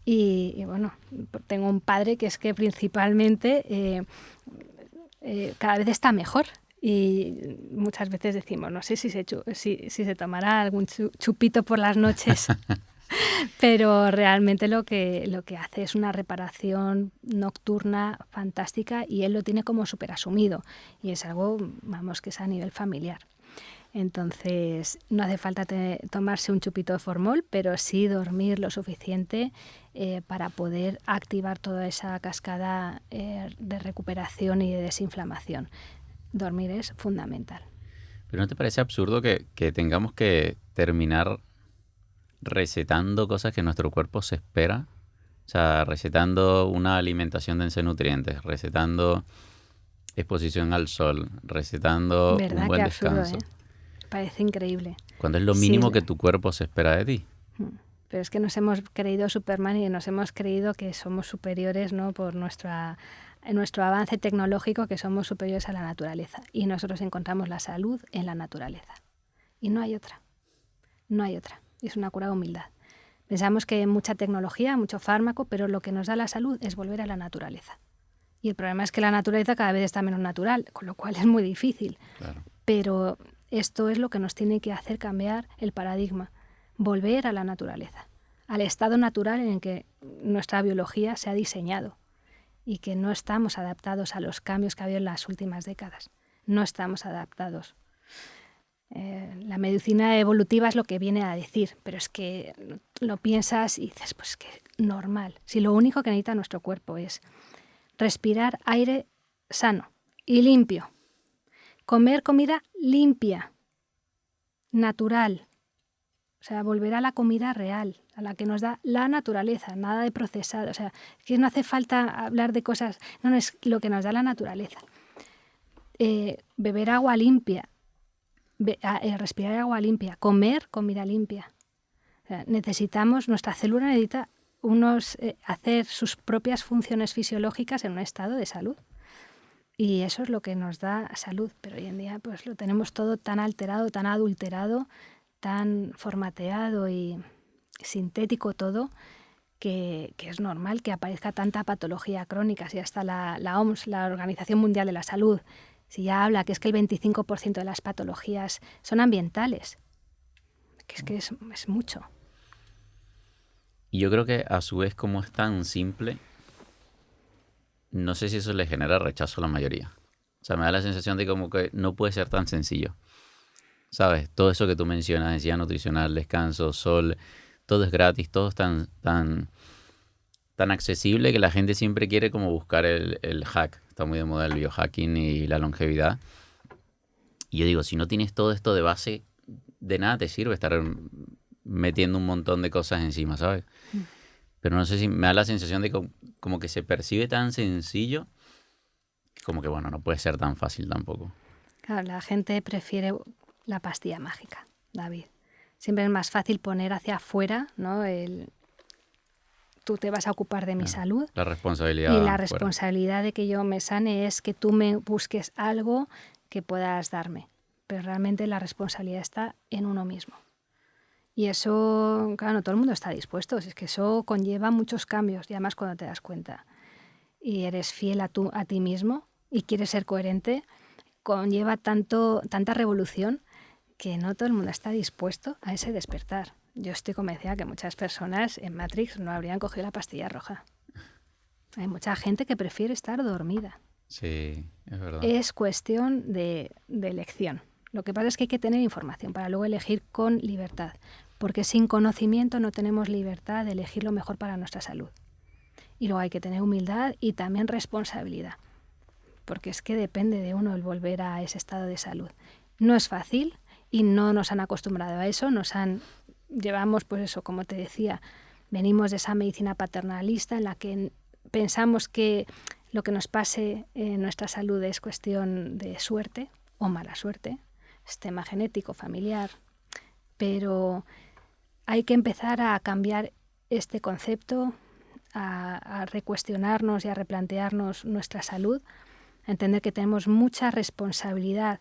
Y bueno, tengo un padre que es que principalmente cada vez está mejor y muchas veces decimos, no sé si se tomará algún chupito por las noches, pero realmente lo que hace es una reparación nocturna fantástica y él lo tiene como súper asumido y es algo, vamos, que es a nivel familiar. Entonces, no hace falta tomarse un chupito de formol, pero sí dormir lo suficiente para poder activar toda esa cascada de recuperación y de desinflamación. Dormir es fundamental. ¿Pero no te parece absurdo que tengamos que terminar recetando cosas que nuestro cuerpo se espera? O sea, recetando una alimentación densa en nutrientes, recetando exposición al sol, recetando un buen descanso. Parece increíble. Cuando es lo mínimo que tu cuerpo se espera de ti. Pero es que nos hemos creído Superman y nos hemos creído que somos superiores, ¿no? Por nuestro avance tecnológico, que somos superiores a la naturaleza. Y nosotros encontramos la salud en la naturaleza. Y no hay otra. No hay otra. Es una cura de humildad. Pensamos que hay mucha tecnología, mucho fármaco, pero lo que nos da la salud es volver a la naturaleza. Y el problema es que la naturaleza cada vez está menos natural, con lo cual es muy difícil. Claro. Pero esto es lo que nos tiene que hacer cambiar el paradigma, volver a la naturaleza, al estado natural en el que nuestra biología se ha diseñado y que no estamos adaptados a los cambios que ha habido en las últimas décadas. No estamos adaptados. La medicina evolutiva es lo que viene a decir, pero es que lo piensas y dices, pues que normal. Si lo único que necesita nuestro cuerpo es respirar aire sano y limpio, comer comida limpia, natural, o sea, volver a la comida real, a la que nos da la naturaleza, nada de procesado. O sea, que no hace falta hablar de cosas, no es lo que nos da la naturaleza. Beber agua limpia, respirar agua limpia, comer comida limpia. O sea, nuestra célula necesita hacer sus propias funciones fisiológicas en un estado de salud. Y eso es lo que nos da salud. Pero hoy en día pues lo tenemos todo tan alterado, tan adulterado, tan formateado y sintético todo, que es normal que aparezca tanta patología crónica. Si hasta la OMS, la Organización Mundial de la Salud, si ya habla que es que el 25% de las patologías son ambientales, que es mucho. Y yo creo que a su vez, como es tan simple, no sé si eso le genera rechazo a la mayoría. O sea, me da la sensación de como que no puede ser tan sencillo. ¿Sabes? Todo eso que tú mencionas, densidad nutricional, descanso, sol, todo es gratis, todo es tan accesible que la gente siempre quiere como buscar el hack. Está muy de moda el biohacking y la longevidad. Y yo digo, si no tienes todo esto de base, de nada te sirve estar metiendo un montón de cosas encima, ¿sabes? Pero no sé si me da la sensación de como que se percibe tan sencillo, como que bueno, no puede ser tan fácil tampoco. Claro, la gente prefiere la pastilla mágica, David. Siempre es más fácil poner hacia afuera, ¿no? Tú te vas a ocupar de mi salud. La responsabilidad. Y la responsabilidad de que yo me sane es que tú me busques algo que puedas darme. Pero realmente la responsabilidad está en uno mismo. Y eso, claro, no todo el mundo está dispuesto. Es que eso conlleva muchos cambios. Y además cuando te das cuenta y eres fiel a ti mismo y quieres ser coherente, conlleva tanta revolución que no todo el mundo está dispuesto a ese despertar. Yo estoy convencida que muchas personas en Matrix no habrían cogido la pastilla roja. Hay mucha gente que prefiere estar dormida. Sí, es verdad. Es cuestión de elección. Lo que pasa es que hay que tener información para luego elegir con libertad, porque sin conocimiento no tenemos libertad de elegir lo mejor para nuestra salud. Y luego hay que tener humildad y también responsabilidad, porque es que depende de uno el volver a ese estado de salud. No es fácil y no nos han acostumbrado a eso, llevamos, pues eso, como te decía, venimos de esa medicina paternalista en la que pensamos que lo que nos pase en nuestra salud es cuestión de suerte o mala suerte, es tema genético, familiar, pero hay que empezar a cambiar este concepto, a recuestionarnos y a replantearnos nuestra salud, a entender que tenemos mucha responsabilidad,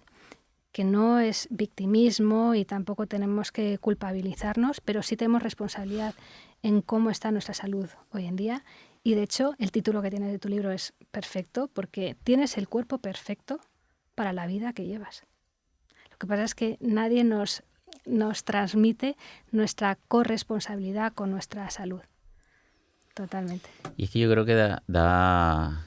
que no es victimismo y tampoco tenemos que culpabilizarnos, pero sí tenemos responsabilidad en cómo está nuestra salud hoy en día. Y de hecho, el título que tienes de tu libro es perfecto porque tienes el cuerpo perfecto para la vida que llevas. Lo que pasa es que nadie nos transmite nuestra corresponsabilidad con nuestra salud. Totalmente. Y es que yo creo que da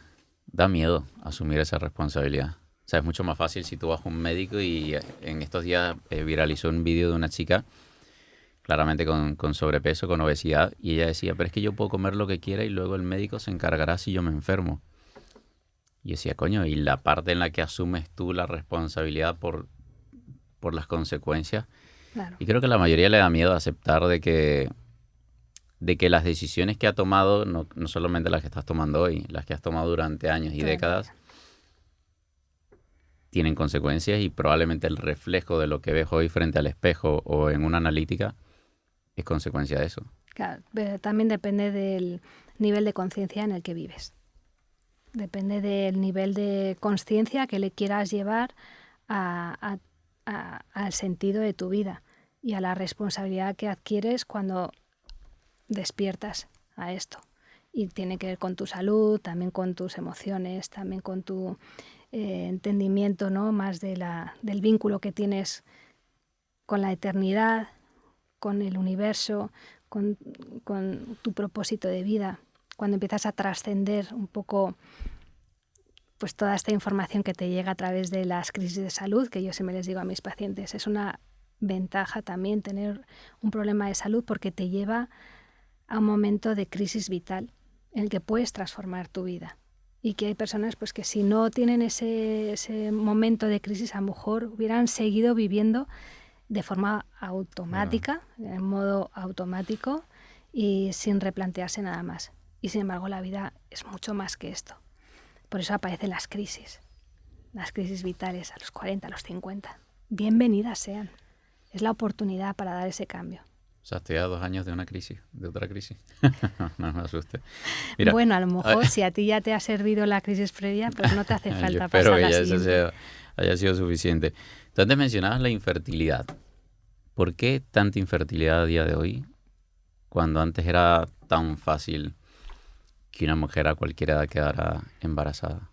miedo asumir esa responsabilidad. O sea, es mucho más fácil si tú vas a un médico y en estos días viralizó un vídeo de una chica claramente con sobrepeso, con obesidad, y ella decía, pero es que yo puedo comer lo que quiera y luego el médico se encargará si yo me enfermo. Y yo decía, coño, y la parte en la que asumes tú la responsabilidad por las consecuencias. Claro. Y creo que a la mayoría le da miedo aceptar de que las decisiones que ha tomado, no solamente las que estás tomando hoy, las que has tomado durante años y décadas, tienen consecuencias y probablemente el reflejo de lo que ves hoy frente al espejo o en una analítica es consecuencia de eso. Claro, pero también depende del nivel de conciencia en el que vives. Depende del nivel de conciencia que le quieras llevar al sentido de tu vida y a la responsabilidad que adquieres cuando despiertas a esto. Y tiene que ver con tu salud, también con tus emociones, también con tu entendimiento, ¿no? Más del vínculo que tienes con la eternidad, con el universo, con tu propósito de vida. Cuando empiezas a trascender un poco pues toda esta información que te llega a través de las crisis de salud, que yo siempre les digo a mis pacientes, es una ventaja también tener un problema de salud porque te lleva a un momento de crisis vital en el que puedes transformar tu vida. Y que hay personas pues que si no tienen ese momento de crisis, a lo mejor hubieran seguido viviendo de forma automática, en modo automático, y sin replantearse nada más. Y sin embargo la vida es mucho más que esto. Por eso aparecen las crisis vitales a los 40, a los 50. Bienvenidas sean. Es la oportunidad para dar ese cambio. O sea, estoy a 2 años de una crisis, de otra crisis. No me asuste. Mira, bueno, a lo mejor si a ti ya te ha servido la crisis previa, pues no te hace falta pasar espero a la que siguiente. ya haya sido suficiente. Tú antes mencionabas la infertilidad. ¿Por qué tanta infertilidad a día de hoy cuando antes era tan fácil que una mujer a cualquier edad quedara embarazada?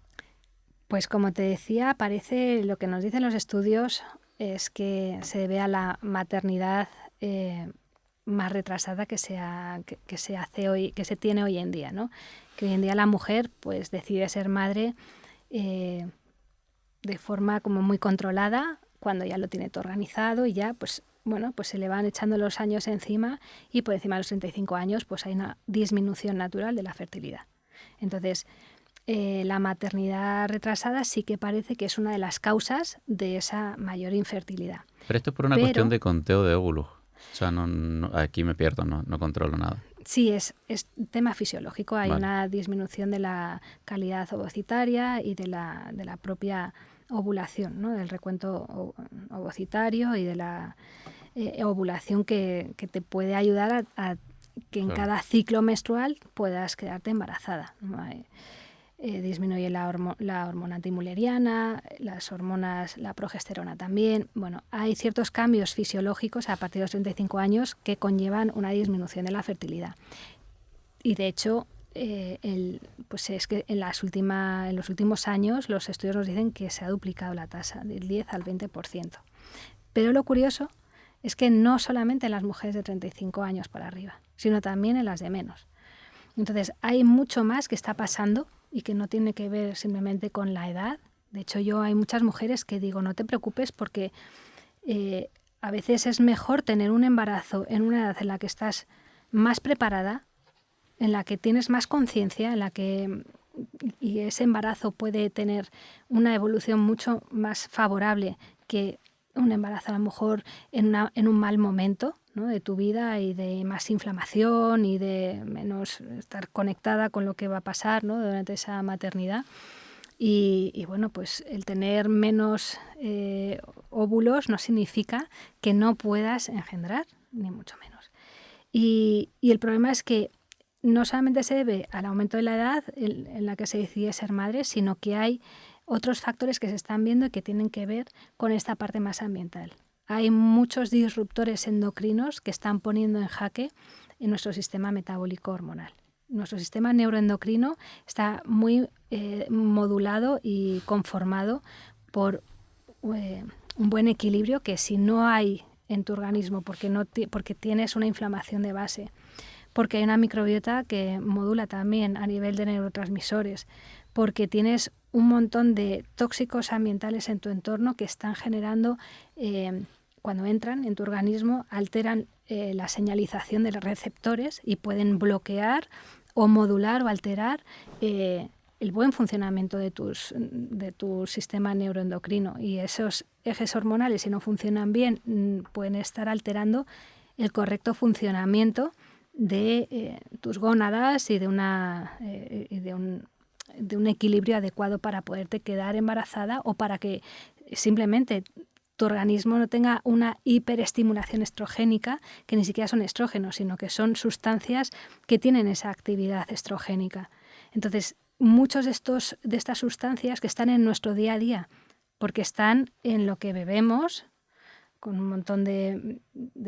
Pues como te decía, parece, lo que nos dicen los estudios es que se debe a la maternidad más retrasada que se tiene hoy en día, ¿no? Que hoy en día la mujer pues decide ser madre de forma como muy controlada, cuando ya lo tiene todo organizado y ya pues se le van echando los años encima, y por encima de los 35 años pues hay una disminución natural de la fertilidad. Entonces, la maternidad retrasada sí que parece que es una de las causas de esa mayor infertilidad. Pero esto es por una cuestión de conteo de óvulos. O sea, no, aquí me pierdo, no controlo nada. Sí, es tema fisiológico. Hay Vale. una disminución de la calidad ovocitaria y de la propia ovulación, ¿no? Del recuento ovocitario y de la ovulación que te puede ayudar a que en cada ciclo menstrual puedas quedarte embarazada, ¿no? Disminuye la hormona antimuleriana, las hormonas, la progesterona también. Bueno, hay ciertos cambios fisiológicos a partir de los 35 años que conllevan una disminución de la fertilidad. Y de hecho, pues es que en los últimos años los estudios nos dicen que se ha duplicado la tasa del 10 al 20%. Pero lo curioso es que no solamente en las mujeres de 35 años para arriba, sino también en las de menos. Entonces, hay mucho más que está pasando y que no tiene que ver simplemente con la edad. De hecho, hay muchas mujeres que digo, no te preocupes porque a veces es mejor tener un embarazo en una edad en la que estás más preparada, en la que tienes más conciencia, y ese embarazo puede tener una evolución mucho más favorable que un embarazo a lo mejor en un mal momento, ¿no? De tu vida, y de más inflamación y de menos estar conectada con lo que va a pasar, ¿no? Durante esa maternidad. Y bueno, pues el tener menos óvulos no significa que no puedas engendrar, ni mucho menos. Y el problema es que no solamente se debe al aumento de la edad en la que se decide ser madre, sino que hay otros factores que se están viendo y que tienen que ver con esta parte más ambiental. Hay muchos disruptores endocrinos que están poniendo en jaque en nuestro sistema metabólico hormonal. Nuestro sistema neuroendocrino está muy modulado y conformado por un buen equilibrio que si no hay en tu organismo porque tienes una inflamación de base, porque hay una microbiota que modula también a nivel de neurotransmisores, porque tienes un montón de tóxicos ambientales en tu entorno que están generando, cuando entran en tu organismo, alteran la señalización de los receptores y pueden bloquear o modular o alterar el buen funcionamiento de tu sistema neuroendocrino. Y esos ejes hormonales, si no funcionan bien, pueden estar alterando el correcto funcionamiento de tus gónadas y de un equilibrio adecuado para poderte quedar embarazada, o para que simplemente tu organismo no tenga una hiperestimulación estrogénica, que ni siquiera son estrógenos, sino que son sustancias que tienen esa actividad estrogénica. Entonces, muchos de estas sustancias que están en nuestro día a día, porque están en lo que bebemos, con un montón de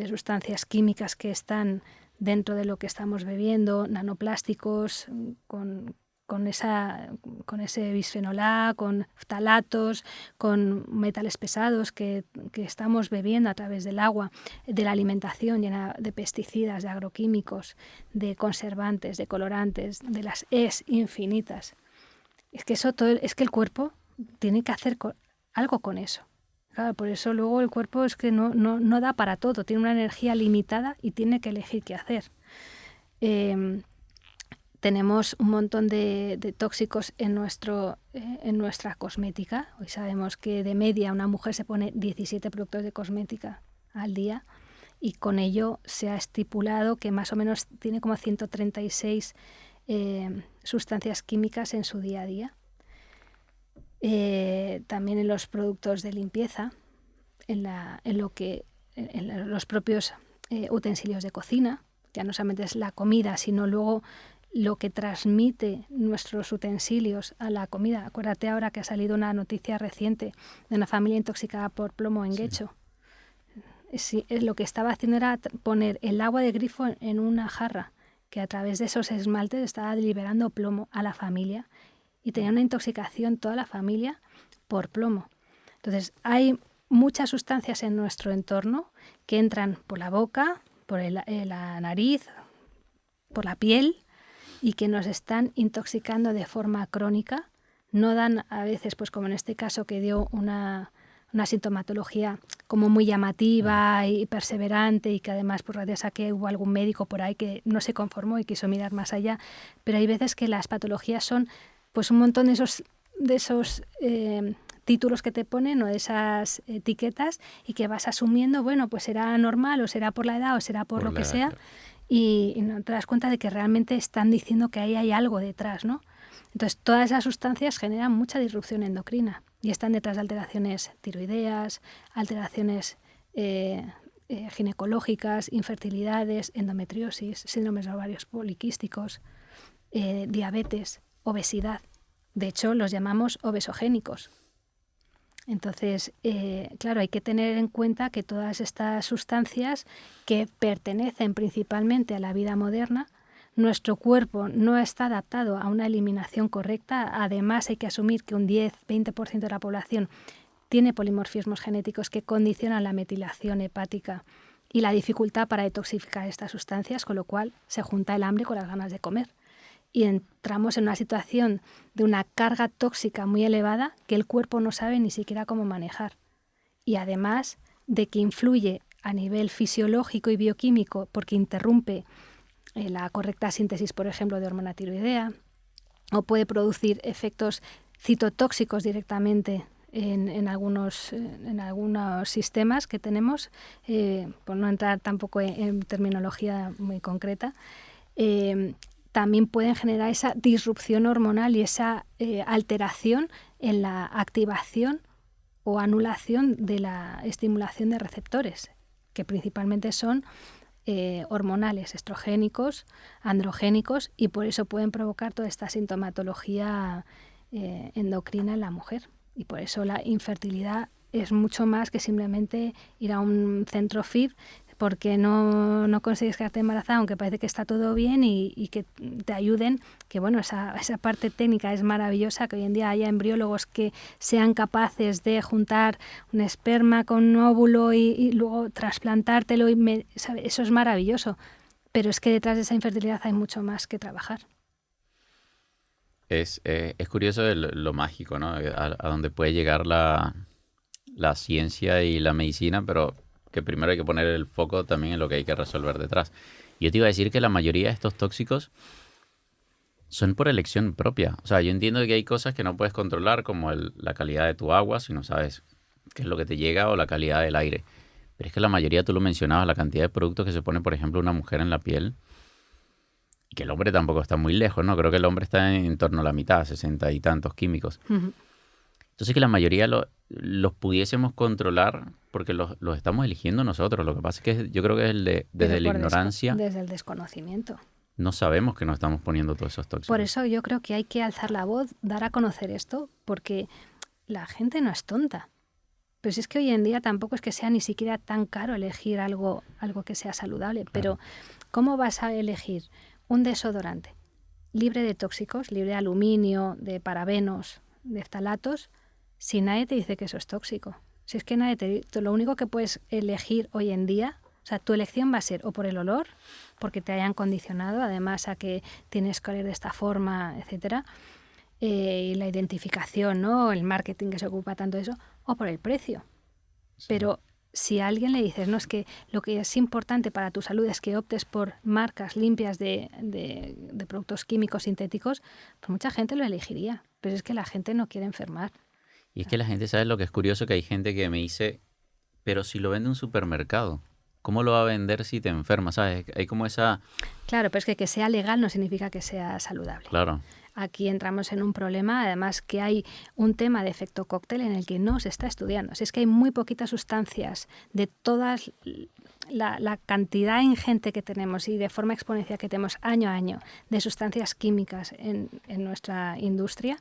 sustancias químicas que están dentro de lo que estamos bebiendo, nanoplásticos, con ese bisfenol A, con ftalatos, con metales pesados que estamos bebiendo a través del agua, de la alimentación llena de pesticidas, de agroquímicos, de conservantes, de colorantes, de las Es infinitas. Es que el cuerpo tiene que hacer algo con eso. Claro, por eso luego el cuerpo es que no da para todo, tiene una energía limitada y tiene que elegir qué hacer. Tenemos un montón de tóxicos en nuestra cosmética. Hoy sabemos que de media una mujer se pone 17 productos de cosmética al día, y con ello se ha estipulado que más o menos tiene como 136 sustancias químicas en su día a día. También en los productos de limpieza, en los propios utensilios de cocina, ya no solamente es la comida, sino luego lo que transmite nuestros utensilios a la comida. Acuérdate ahora que ha salido una noticia reciente de una familia intoxicada por plomo en Guecho. Sí, lo que estaba haciendo era poner el agua de grifo en una jarra, que a través de esos esmaltes estaba liberando plomo a la familia y tenía una intoxicación toda la familia por plomo. Entonces, hay muchas sustancias en nuestro entorno que entran por la boca, por la nariz, por la piel, y que nos están intoxicando de forma crónica. No dan a veces, pues como en este caso que dio una sintomatología como muy llamativa y perseverante, y que además pues gracias a que hubo algún médico por ahí que no se conformó y quiso mirar más allá. Pero hay veces que las patologías son pues un montón de esos títulos que te ponen o de esas etiquetas, y que vas asumiendo, bueno, pues será normal o será por la edad o será por lo que sea. Claro. Y no te das cuenta de que realmente están diciendo que ahí hay algo detrás, ¿no? Entonces, todas esas sustancias generan mucha disrupción endocrina y están detrás de alteraciones tiroideas, alteraciones ginecológicas, infertilidades, endometriosis, síndromes de ovarios poliquísticos, diabetes, obesidad. De hecho, los llamamos obesogénicos. Entonces, claro, hay que tener en cuenta que todas estas sustancias que pertenecen principalmente a la vida moderna, nuestro cuerpo no está adaptado a una eliminación correcta. Además, hay que asumir que un 10-20% de la población tiene polimorfismos genéticos que condicionan la metilación hepática y la dificultad para detoxificar estas sustancias, con lo cual se junta el hambre con las ganas de comer. Y entramos en una situación de una carga tóxica muy elevada que el cuerpo no sabe ni siquiera cómo manejar. Y además de que influye a nivel fisiológico y bioquímico porque interrumpe la correcta síntesis, por ejemplo, de hormona tiroidea, o puede producir efectos citotóxicos directamente en algunos sistemas que tenemos, por no entrar tampoco en terminología muy concreta. También pueden generar esa disrupción hormonal y esa alteración en la activación o anulación de la estimulación de receptores, que principalmente son hormonales, estrogénicos, androgénicos, y por eso pueden provocar toda esta sintomatología endocrina en la mujer. Y por eso la infertilidad es mucho más que simplemente ir a un centro FIV porque no consigues quedarte embarazada, aunque parece que está todo bien, y que te ayuden, que bueno, esa parte técnica es maravillosa, que hoy en día haya embriólogos que sean capaces de juntar un esperma con un óvulo y luego trasplantártelo, eso es maravilloso, pero es que detrás de esa infertilidad hay mucho más que trabajar. Es curioso lo mágico, ¿no? A dónde puede llegar la ciencia y la medicina, pero que primero hay que poner el foco también en lo que hay que resolver detrás. Yo te iba a decir que la mayoría de estos tóxicos son por elección propia. O sea, yo entiendo que hay cosas que no puedes controlar, como la calidad de tu agua, si no sabes qué es lo que te llega, o la calidad del aire. Pero es que la mayoría, tú lo mencionabas, la cantidad de productos que se pone, por ejemplo, una mujer en la piel, y que el hombre tampoco está muy lejos, ¿no? Creo que el hombre está en torno a la mitad, 60 y tantos químicos. Uh-huh. Entonces que la mayoría los pudiésemos controlar porque los estamos eligiendo nosotros. Lo que pasa es que yo creo que es desde la ignorancia. Desde el desconocimiento. No sabemos que nos estamos poniendo todos esos tóxicos. Por eso yo creo que hay que alzar la voz, dar a conocer esto, porque la gente no es tonta. Pero si es que hoy en día tampoco es que sea ni siquiera tan caro elegir algo que sea saludable. Claro. Pero ¿cómo vas a elegir un desodorante libre de tóxicos, libre de aluminio, de parabenos, de ftalatos, si nadie te dice que eso es tóxico? Si es que nadie te dice, lo único que puedes elegir hoy en día, o sea, tu elección va a ser o por el olor, porque te hayan condicionado, además a que tienes que oler de esta forma, etcétera, y la identificación, ¿no? El marketing que se ocupa tanto de eso, o por el precio. Sí. Pero si a alguien le dices, no, es que lo que es importante para tu salud es que optes por marcas limpias de productos químicos sintéticos, pues mucha gente lo elegiría. Pero es que la gente no quiere enfermar. Y es que la gente, ¿sabe lo que es curioso? Que hay gente que me dice, pero si lo vende un supermercado. ¿Cómo lo va a vender si te enfermas? ¿Sabes? Hay como esa... Claro, pero es que sea legal no significa que sea saludable. Claro. Aquí entramos en un problema, además que hay un tema de efecto cóctel en el que no se está estudiando. Si es que hay muy poquitas sustancias de todas la cantidad ingente que tenemos y de forma exponencial que tenemos año a año de sustancias químicas en nuestra industria,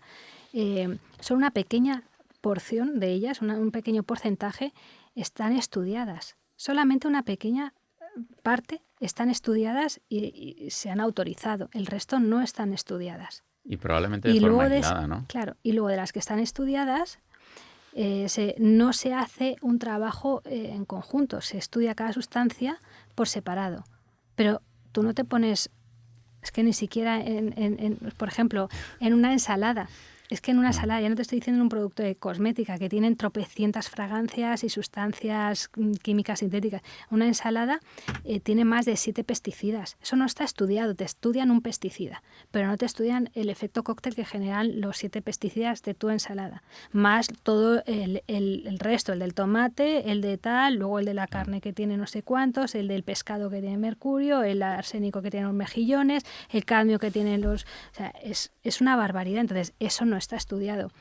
son una pequeña porción de ellas, un pequeño porcentaje, están estudiadas. Solamente una pequeña parte están estudiadas y se han autorizado. El resto no están estudiadas. Y probablemente de forma aislada, ¿no? Claro, y luego de las que están estudiadas, no se hace un trabajo en conjunto, se estudia cada sustancia por separado. Pero tú no te pones, es que ni siquiera, por ejemplo, en una ensalada. Es que en una ensalada, ya no te estoy diciendo en un producto de cosmética, que tienen tropecientas fragancias y sustancias químicas sintéticas. Una ensalada tiene más de 7 pesticidas. Eso no está estudiado, te estudian un pesticida, pero no te estudian el efecto cóctel que generan los 7 pesticidas de tu ensalada. Más todo el resto, el del tomate, el de tal, luego el de la carne que tiene no sé cuántos, el del pescado que tiene mercurio, el arsénico que tiene los mejillones, el cadmio que tiene los... O sea, es una barbaridad. Entonces, eso no está estudiado.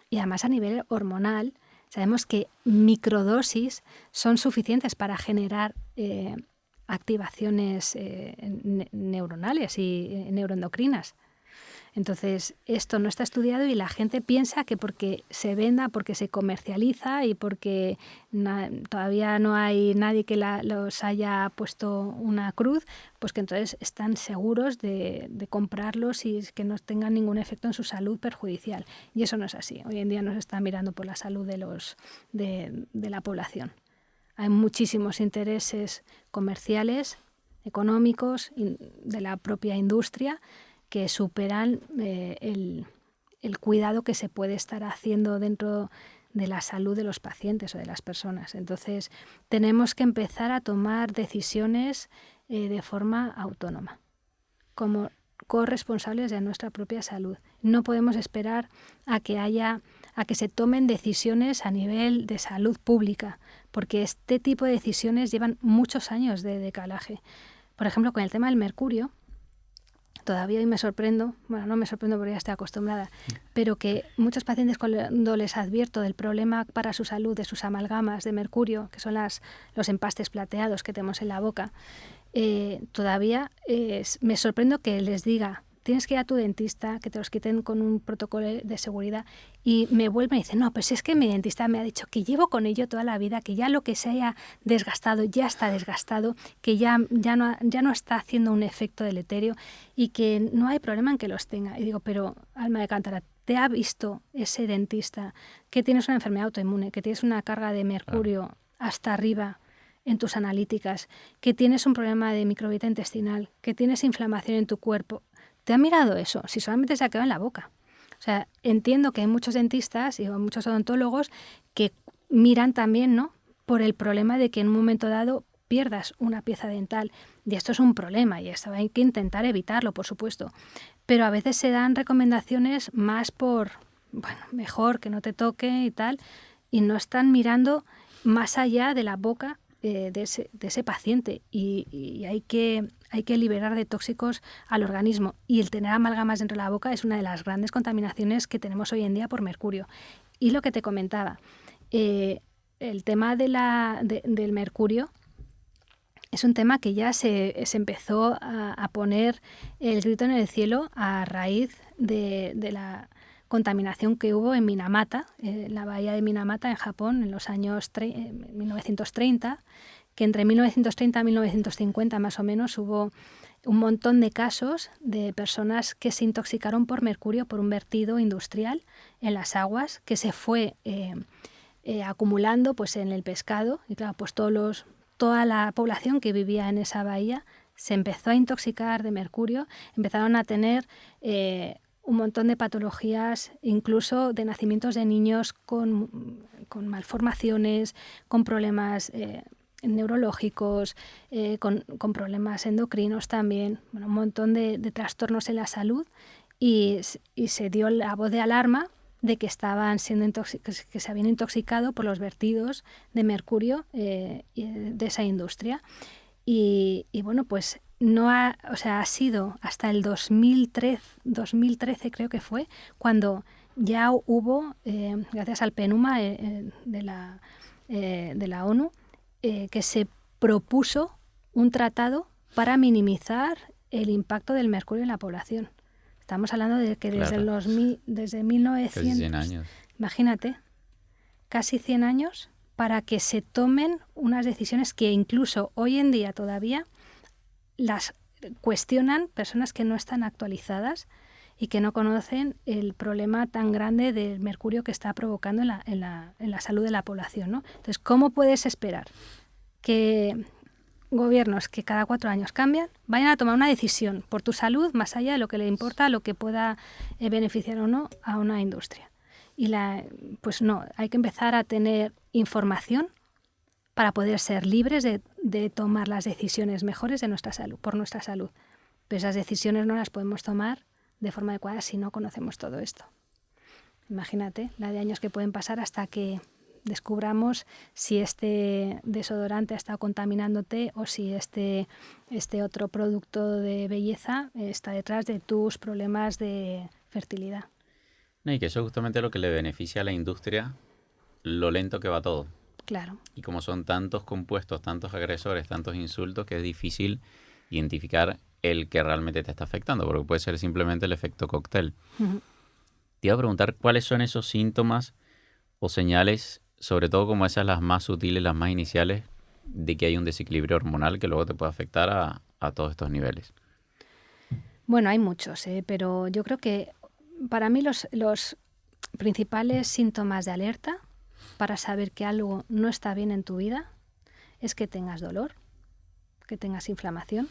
Y además a nivel hormonal sabemos que microdosis son suficientes para generar activaciones neuronales y neuroendocrinas. Entonces, esto no está estudiado y la gente piensa que porque se venda, porque se comercializa y porque todavía no hay nadie que los haya puesto una cruz, pues que entonces están seguros de comprarlos y que no tengan ningún efecto en su salud perjudicial. Y eso no es así. Hoy en día no se está mirando por la salud de la población. Hay muchísimos intereses comerciales, económicos, de la propia industria, que superan el cuidado que se puede estar haciendo dentro de la salud de los pacientes o de las personas. Entonces, tenemos que empezar a tomar decisiones de forma autónoma, como corresponsables de nuestra propia salud. No podemos esperar a que se tomen decisiones a nivel de salud pública, porque este tipo de decisiones llevan muchos años de decalaje. Por ejemplo, con el tema del mercurio, todavía hoy me sorprendo, bueno, no me sorprendo porque ya estoy acostumbrada, pero que muchos pacientes cuando les advierto del problema para su salud de sus amalgamas de mercurio, que son los empastes plateados que tenemos en la boca, todavía me sorprendo que les diga, tienes que ir a tu dentista, que te los quiten con un protocolo de seguridad, y me vuelven y dicen, no, pues es que mi dentista me ha dicho que llevo con ello toda la vida, que ya lo que se haya desgastado ya está desgastado, que ya no está haciendo un efecto deleterio y que no hay problema en que los tenga. Y digo, pero alma de cántara, ¿te ha visto ese dentista que tienes una enfermedad autoinmune, que tienes una carga de mercurio hasta arriba en tus analíticas, que tienes un problema de microbiota intestinal, que tienes inflamación en tu cuerpo? ¿Te ha mirado eso? Si solamente se ha quedado en la boca. O sea, entiendo que hay muchos dentistas y muchos odontólogos que miran también, ¿no?, por el problema de que en un momento dado pierdas una pieza dental. Y esto es un problema y esto hay que intentar evitarlo, por supuesto. Pero a veces se dan recomendaciones más por, bueno, mejor que no te toque y tal, y no están mirando más allá de la boca de ese paciente. Y hay que liberar de tóxicos al organismo. Y el tener amalgamas dentro de la boca es una de las grandes contaminaciones que tenemos hoy en día por mercurio. Y lo que te comentaba, el tema del mercurio es un tema que ya se empezó a poner el grito en el cielo a raíz de la contaminación que hubo en Minamata, la bahía de Minamata en Japón en los años 1930, que entre 1930 y 1950 más o menos hubo un montón de casos de personas que se intoxicaron por mercurio por un vertido industrial en las aguas que se fue acumulando pues en el pescado y claro, pues toda la población que vivía en esa bahía se empezó a intoxicar de mercurio, empezaron a tener un montón de patologías, incluso de nacimientos de niños con malformaciones, con problemas neurológicos, con problemas endocrinos también, un montón de trastornos en la salud y se dio la voz de alarma de que estaban que se habían intoxicado por los vertidos de mercurio de esa industria. Y bueno, pues ha sido hasta el 2013 creo que fue, cuando ya hubo, gracias al PNUMA de la ONU, que se propuso un tratado para minimizar el impacto del mercurio en la población. Estamos hablando de que desde 1900, casi 100 años. Imagínate, casi 100 años para que se tomen unas decisiones que incluso hoy en día todavía las cuestionan personas que no están actualizadas y que no conocen el problema tan grande del mercurio que está provocando en la salud de la población, ¿no? Entonces, ¿cómo puedes esperar que gobiernos que cada 4 años cambian vayan a tomar una decisión por tu salud más allá de lo que le importa, lo que pueda beneficiar o no a una industria? Pues no, hay que empezar a tener información para poder ser libres de tomar las decisiones mejores de nuestra salud, por nuestra salud. Pero esas decisiones no las podemos tomar de forma adecuada si no conocemos todo esto. Imagínate la de años que pueden pasar hasta que descubramos si este desodorante ha estado contaminándote o si este otro producto de belleza está detrás de tus problemas de fertilidad. No, y que eso es justamente lo que le beneficia a la industria, lo lento que va todo. Claro. Y como son tantos compuestos, tantos agresores, tantos insultos, que es difícil identificar el que realmente te está afectando, porque puede ser simplemente el efecto cóctel. Uh-huh. Te iba a preguntar cuáles son esos síntomas o señales, sobre todo como esas las más sutiles, las más iniciales, de que hay un desequilibrio hormonal que luego te puede afectar a todos estos niveles. Bueno, hay muchos, pero yo creo que para mí los principales síntomas de alerta para saber que algo no está bien en tu vida es que tengas dolor, que tengas inflamación,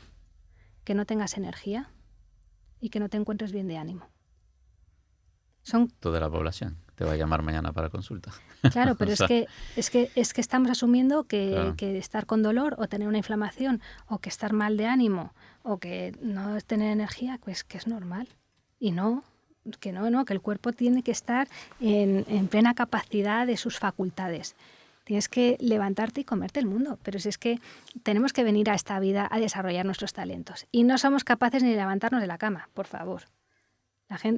que no tengas energía y que no te encuentres bien de ánimo. Son toda la población te va a llamar mañana para consulta. Claro, pero es que estamos asumiendo que, claro, que estar con dolor o tener una inflamación o que estar mal de ánimo o que no tener energía, pues que es normal. Y no, que el cuerpo tiene que estar en plena capacidad de sus facultades. Tienes que levantarte y comerte el mundo, pero si es que tenemos que venir a esta vida a desarrollar nuestros talentos y no somos capaces ni de levantarnos de la cama, por favor.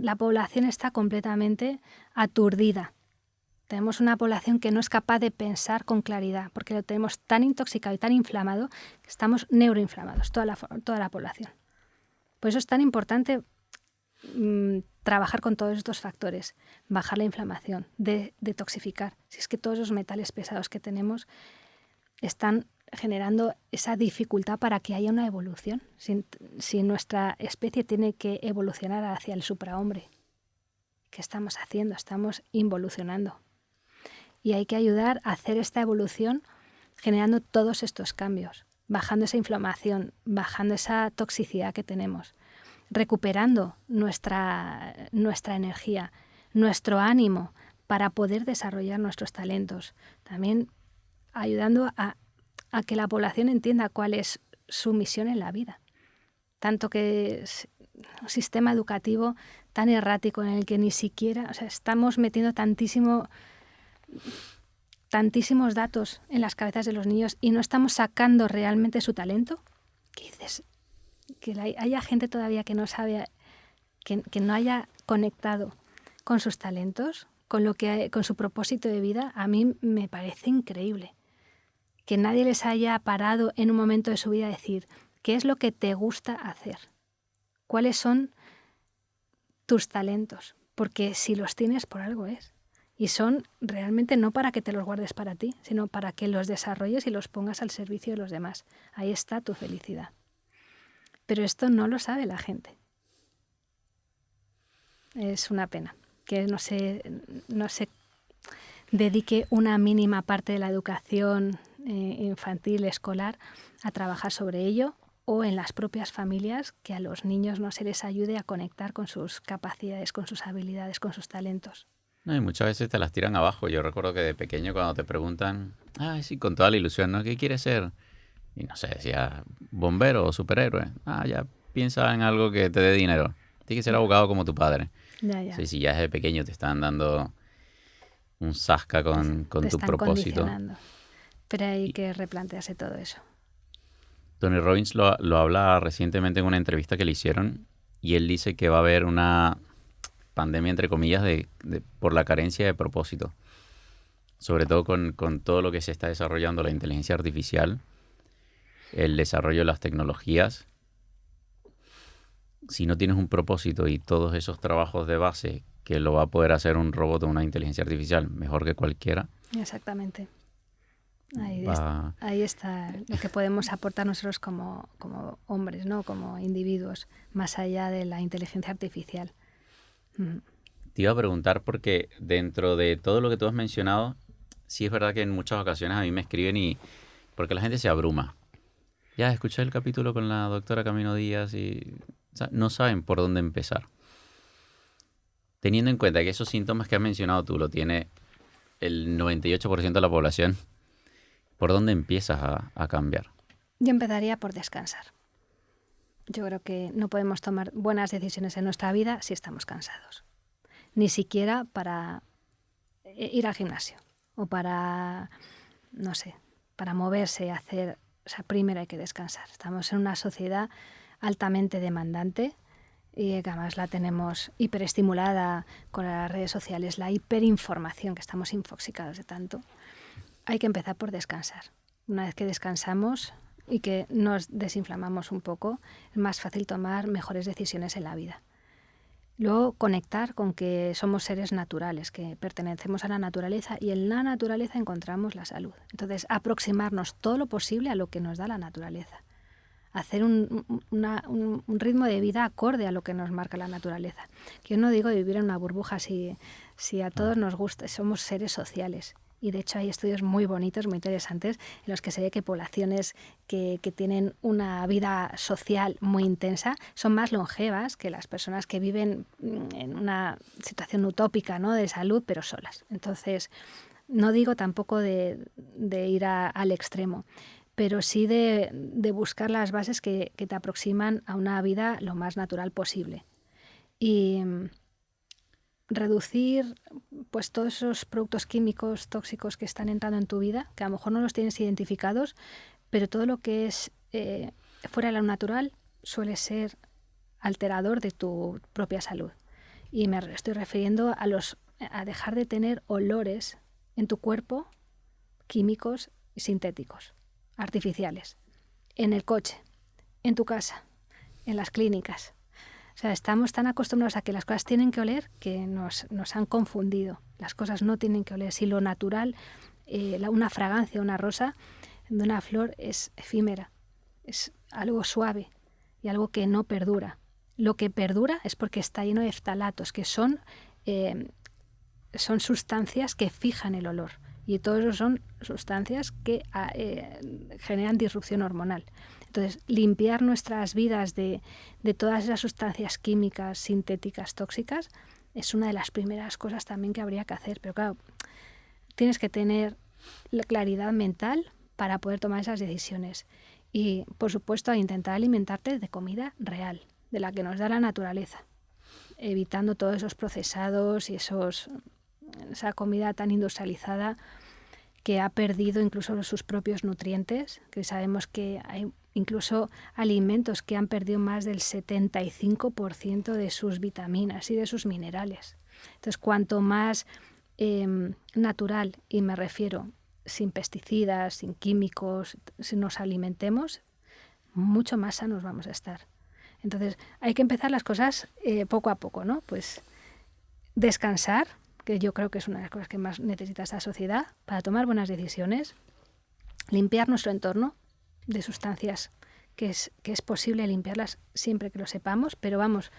La población está completamente aturdida. Tenemos una población que no es capaz de pensar con claridad porque lo tenemos tan intoxicado y tan inflamado que estamos neuroinflamados, toda la población. Por eso es tan importante trabajar con todos estos factores, bajar la inflamación, detoxificar. Si es que todos los metales pesados que tenemos están generando esa dificultad para que haya una evolución. Si nuestra especie tiene que evolucionar hacia el suprahombre, ¿qué estamos haciendo? Estamos involucionando. Y hay que ayudar a hacer esta evolución generando todos estos cambios, bajando esa inflamación, bajando esa toxicidad que tenemos, recuperando nuestra energía, nuestro ánimo para poder desarrollar nuestros talentos. También ayudando a que la población entienda cuál es su misión en la vida. Tanto que es un sistema educativo tan errático en el que ni siquiera, estamos metiendo tantísimos datos en las cabezas de los niños y no estamos sacando realmente su talento. ¿Qué dices? Que haya gente todavía que no sabe, que no haya conectado con sus talentos, con su propósito de vida, a mí me parece increíble. Que nadie les haya parado en un momento de su vida a decir qué es lo que te gusta hacer, cuáles son tus talentos, porque si los tienes por algo es. Y son realmente no para que te los guardes para ti, sino para que los desarrolles y los pongas al servicio de los demás. Ahí está tu felicidad. Pero esto no lo sabe la gente. Es una pena que no se dedique una mínima parte de la educación infantil, escolar, a trabajar sobre ello, o en las propias familias que a los niños no se les ayude a conectar con sus capacidades, con sus habilidades, con sus talentos. No, y muchas veces te las tiran abajo. Yo recuerdo que de pequeño cuando te preguntan, sí, con toda la ilusión, ¿no? ¿Qué quieres ser? Y no sé, decía bombero o superhéroe. Ya piensa en algo que te dé dinero. Tienes que ser abogado como tu padre. Ya. Sí, si ya desde pequeño te están dando un zasca con Te tu están propósito. condicionando. Pero hay que replantearse todo eso. Tony Robbins lo habla recientemente en una entrevista que le hicieron y él dice que va a haber una pandemia, entre comillas, por la carencia de propósito. Sobre todo con todo lo que se está desarrollando, la inteligencia artificial, el desarrollo de las tecnologías. Si no tienes un propósito y todos esos trabajos de base que lo va a poder hacer un robot o una inteligencia artificial mejor que cualquiera. Exactamente. Va... Ahí está lo que podemos aportar nosotros como hombres, ¿no? Como individuos, más allá de la inteligencia artificial. Te iba a preguntar porque dentro de todo lo que tú has mencionado, sí es verdad que en muchas ocasiones a mí me escriben y porque la gente se abruma. Ya escuché el capítulo con la doctora Camino Díaz y no saben por dónde empezar. Teniendo en cuenta que esos síntomas que has mencionado tú lo tiene el 98% de la población, ¿por dónde empiezas a cambiar? Yo empezaría por descansar. Yo creo que no podemos tomar buenas decisiones en nuestra vida si estamos cansados. Ni siquiera para ir al gimnasio o para, no sé, para moverse, hacer... O sea, primero hay que descansar. Estamos en una sociedad altamente demandante y que además la tenemos hiperestimulada con las redes sociales, la hiperinformación, que estamos infoxicados de tanto. Hay que empezar por descansar. Una vez que descansamos y que nos desinflamamos un poco, es más fácil tomar mejores decisiones en la vida. Luego, conectar con que somos seres naturales, que pertenecemos a la naturaleza y en la naturaleza encontramos la salud. Entonces, aproximarnos todo lo posible a lo que nos da la naturaleza. Hacer un ritmo de vida acorde a lo que nos marca la naturaleza. Yo no digo vivir en una burbuja si a todos nos gusta, somos seres sociales. Y de hecho hay estudios muy bonitos, muy interesantes, en los que se ve que poblaciones que tienen una vida social muy intensa son más longevas que las personas que viven en una situación utópica, ¿no?, de salud, pero solas. Entonces, no digo tampoco de ir al extremo, pero sí de buscar las bases que te aproximan a una vida lo más natural posible. Y reducir pues todos esos productos químicos tóxicos que están entrando en tu vida, que a lo mejor no los tienes identificados, pero todo lo que es fuera de lo natural suele ser alterador de tu propia salud. Y me estoy refiriendo a dejar de tener olores en tu cuerpo químicos y sintéticos, artificiales, en el coche, en tu casa, en las clínicas. O sea, estamos tan acostumbrados a que las cosas tienen que oler que nos han confundido. Las cosas no tienen que oler. Si lo natural, una fragancia, una rosa de una flor es efímera, es algo suave y algo que no perdura. Lo que perdura es porque está lleno de ftalatos, que son sustancias que fijan el olor. Y todo eso son sustancias que generan disrupción hormonal. Entonces, limpiar nuestras vidas de todas esas sustancias químicas, sintéticas, tóxicas, es una de las primeras cosas también que habría que hacer. Pero claro, tienes que tener la claridad mental para poder tomar esas decisiones. Y, por supuesto, intentar alimentarte de comida real, de la que nos da la naturaleza, evitando todos esos procesados y esa comida tan industrializada que ha perdido incluso sus propios nutrientes, que sabemos que hay incluso alimentos que han perdido más del 75% de sus vitaminas y de sus minerales. Entonces, cuanto más natural, y me refiero sin pesticidas, sin químicos, si nos alimentemos, mucho más sanos vamos a estar. Entonces, hay que empezar las cosas poco a poco, ¿no? Pues descansar, que yo creo que es una de las cosas que más necesita esta sociedad para tomar buenas decisiones, limpiar nuestro entorno de sustancias que es posible limpiarlas siempre que lo sepamos, pero vamos,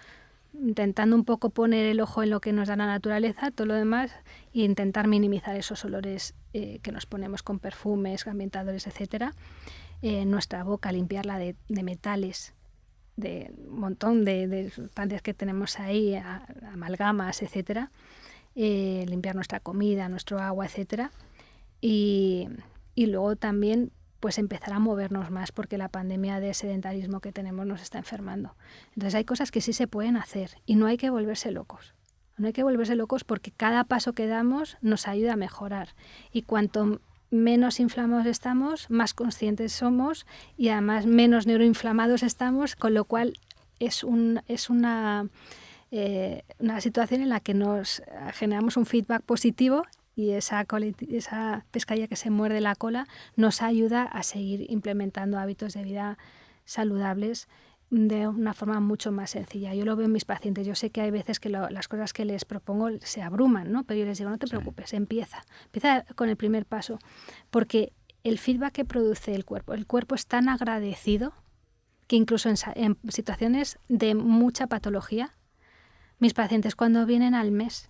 intentando un poco poner el ojo en lo que nos da la naturaleza, todo lo demás, e intentar minimizar esos olores que nos ponemos con perfumes, ambientadores, etcétera. Nuestra boca, limpiarla de metales, de un montón de sustancias que tenemos ahí, amalgamas, etcétera. Limpiar nuestra comida, nuestro agua, etcétera. Y luego también pues empezar a movernos más, porque la pandemia de sedentarismo que tenemos nos está enfermando. Entonces hay cosas que sí se pueden hacer y no hay que volverse locos. No hay que volverse locos porque cada paso que damos nos ayuda a mejorar. Y cuanto menos inflamados estamos, más conscientes somos y además menos neuroinflamados estamos, con lo cual es una situación en la que nos generamos un feedback positivo y esa pescadilla que se muerde la cola nos ayuda a seguir implementando hábitos de vida saludables de una forma mucho más sencilla. Yo lo veo en mis pacientes. Yo sé que hay veces que las cosas que les propongo se abruman, ¿no? Pero yo les digo, no te preocupes, empieza con el primer paso, porque el feedback que produce el cuerpo es tan agradecido que incluso en situaciones de mucha patología, mis pacientes cuando vienen al mes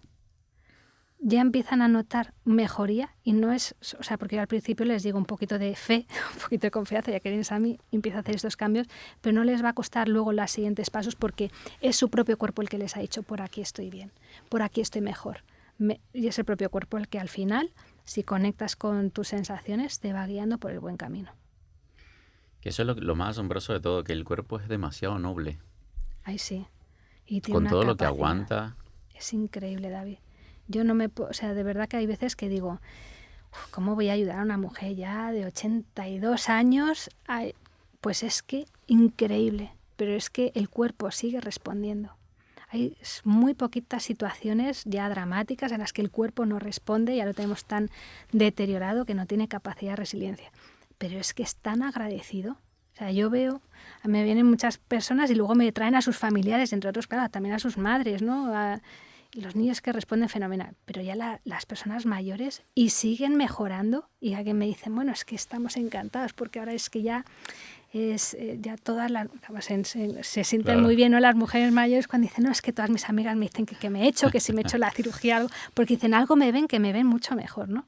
ya empiezan a notar mejoría y no es, o sea, porque yo al principio les digo un poquito de fe, un poquito de confianza, ya que vienes a mí, empiezo a hacer estos cambios, pero no les va a costar luego los siguientes pasos porque es su propio cuerpo el que les ha dicho, por aquí estoy bien, por aquí estoy mejor. Y es el propio cuerpo el que al final, si conectas con tus sensaciones, te va guiando por el buen camino. Que eso es lo más asombroso de todo, que el cuerpo es demasiado noble. Ay, sí. Y tiene con una todo lo capacidad. que aguanta. Es increíble, David. Yo no me puedo, o sea, de verdad que hay veces que digo, ¿cómo voy a ayudar a una mujer ya de 82 años? Ay, pues es que increíble, pero es que el cuerpo sigue respondiendo. Hay muy poquitas situaciones ya dramáticas en las que el cuerpo no responde, ya lo tenemos tan deteriorado que no tiene capacidad de resiliencia. Pero es que es tan agradecido. O sea, yo veo, me vienen muchas personas y luego me traen a sus familiares, entre otros, claro, también a sus madres, ¿no? Los niños que responden fenomenal, pero ya las personas mayores y siguen mejorando y alguien me dice, bueno, es que estamos encantados porque ahora es que ya ya todas las se sienten muy bien, ¿no? Las mujeres mayores cuando dicen, no, es que todas mis amigas me dicen que me he hecho, que si me he hecho la cirugía, algo, porque dicen algo que me ven mucho mejor, ¿no?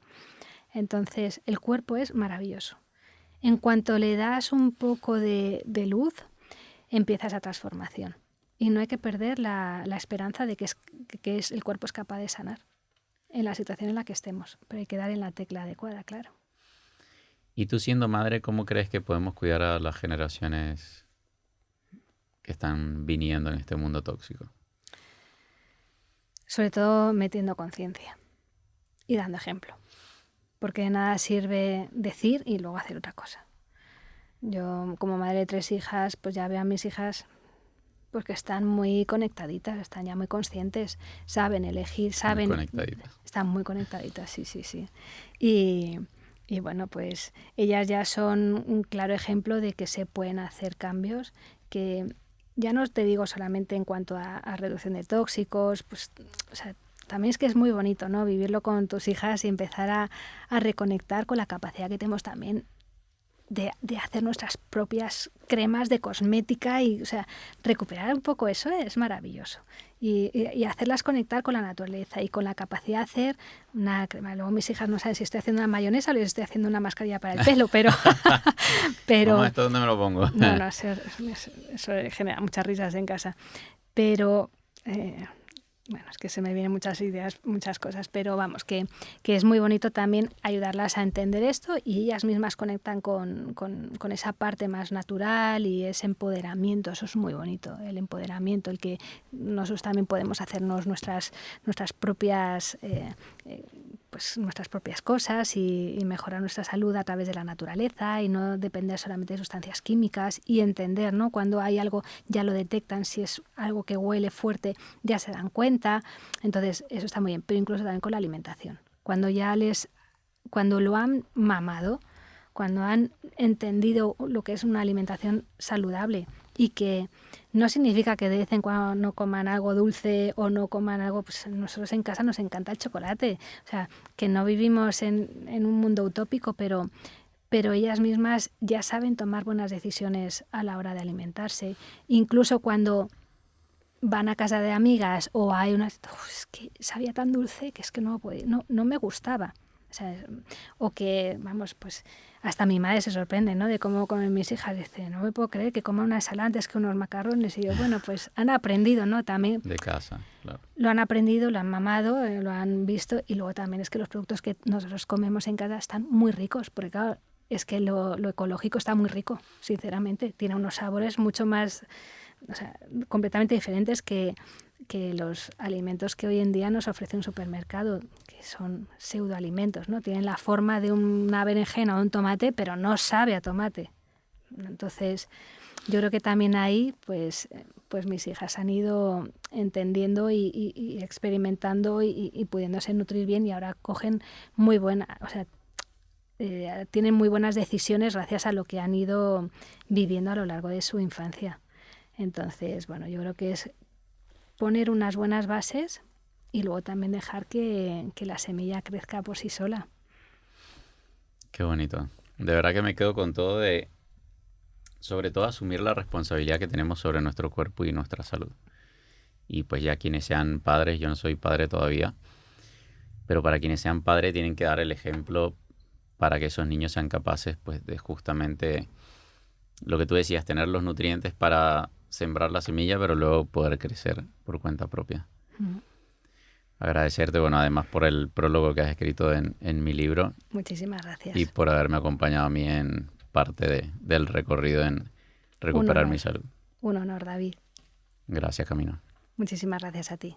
Entonces el cuerpo es maravilloso. En cuanto le das un poco de luz, empieza esa transformación. Y no hay que perder la esperanza de que el cuerpo es capaz de sanar en la situación en la que estemos. Pero hay que dar en la tecla adecuada, claro. Y tú siendo madre, ¿cómo crees que podemos cuidar a las generaciones que están viniendo en este mundo tóxico? Sobre todo metiendo conciencia y dando ejemplo. Porque de nada sirve decir y luego hacer otra cosa. Yo, como madre de 3 hijas, pues ya veo a mis hijas porque están muy conectaditas, están ya muy conscientes, saben elegir, saben... Muy conectaditas. Están muy conectaditas, sí. Y bueno, pues ellas ya son un claro ejemplo de que se pueden hacer cambios, que ya no te digo solamente en cuanto a reducción de tóxicos, pues, o sea, también es que es muy bonito, ¿no? Vivirlo con tus hijas y empezar a reconectar con la capacidad que tenemos también de hacer nuestras propias cremas de cosmética y, o sea, recuperar un poco eso es maravilloso. Y hacerlas conectar con la naturaleza y con la capacidad de hacer una crema. Luego mis hijas no saben si estoy haciendo una mayonesa o les estoy haciendo una mascarilla para el pelo, pero... Mamá, ¿esto dónde me lo pongo? No, eso genera muchas risas en casa. Pero... bueno, es que se me vienen muchas ideas, muchas cosas, pero vamos, que es muy bonito también ayudarlas a entender esto y ellas mismas conectan con esa parte más natural y ese empoderamiento. Eso es muy bonito, el empoderamiento, el que nosotros también podemos hacernos nuestras propias nuestras propias cosas y mejorar nuestra salud a través de la naturaleza y no depender solamente de sustancias químicas y entender, ¿no? Cuando hay algo ya lo detectan, si es algo que huele fuerte ya se dan cuenta. Entonces eso está muy bien, pero incluso también con la alimentación. Cuando lo han mamado, cuando han entendido lo que es una alimentación saludable y que no significa que de vez en cuando no coman algo dulce o no coman algo, pues nosotros en casa nos encanta el chocolate. O sea, que no vivimos en un mundo utópico, pero ellas mismas ya saben tomar buenas decisiones a la hora de alimentarse. Incluso cuando van a casa de amigas o hay unas... es que sabía tan dulce que es que no me gustaba. O sea, o que, vamos, pues hasta mi madre se sorprende, ¿no? De cómo comen mis hijas. Dice, no me puedo creer que coman una ensalada antes que unos macarrones. Y yo, bueno, pues han aprendido, ¿no? También de casa, claro. Lo han aprendido, lo han mamado, lo han visto. Y luego también es que los productos que nosotros comemos en casa están muy ricos. Porque claro, es que lo ecológico está muy rico, sinceramente. Tiene unos sabores mucho más... O sea, completamente diferentes que que los alimentos que hoy en día nos ofrece un supermercado, que son pseudoalimentos, ¿no? Tienen la forma de una berenjena o un tomate, pero no sabe a tomate. Entonces, yo creo que también ahí, pues mis hijas han ido entendiendo y experimentando y pudiéndose nutrir bien, y ahora cogen muy buena, o sea, tienen muy buenas decisiones gracias a lo que han ido viviendo a lo largo de su infancia. Entonces, bueno, yo creo que es poner unas buenas bases y luego también dejar que la semilla crezca por sí sola. Qué bonito. De verdad que me quedo con todo de, sobre todo, asumir la responsabilidad que tenemos sobre nuestro cuerpo y nuestra salud. Y pues ya quienes sean padres, yo no soy padre todavía, pero para quienes sean padres tienen que dar el ejemplo para que esos niños sean capaces, pues, de justamente lo que tú decías, tener los nutrientes para sembrar la semilla, pero luego poder crecer por cuenta propia. Agradecerte, bueno, además por el prólogo que has escrito en mi libro. Muchísimas gracias. Y por haberme acompañado a mí en parte del recorrido en recuperar mi salud. Un honor, David. Gracias, Camino. Muchísimas gracias a ti.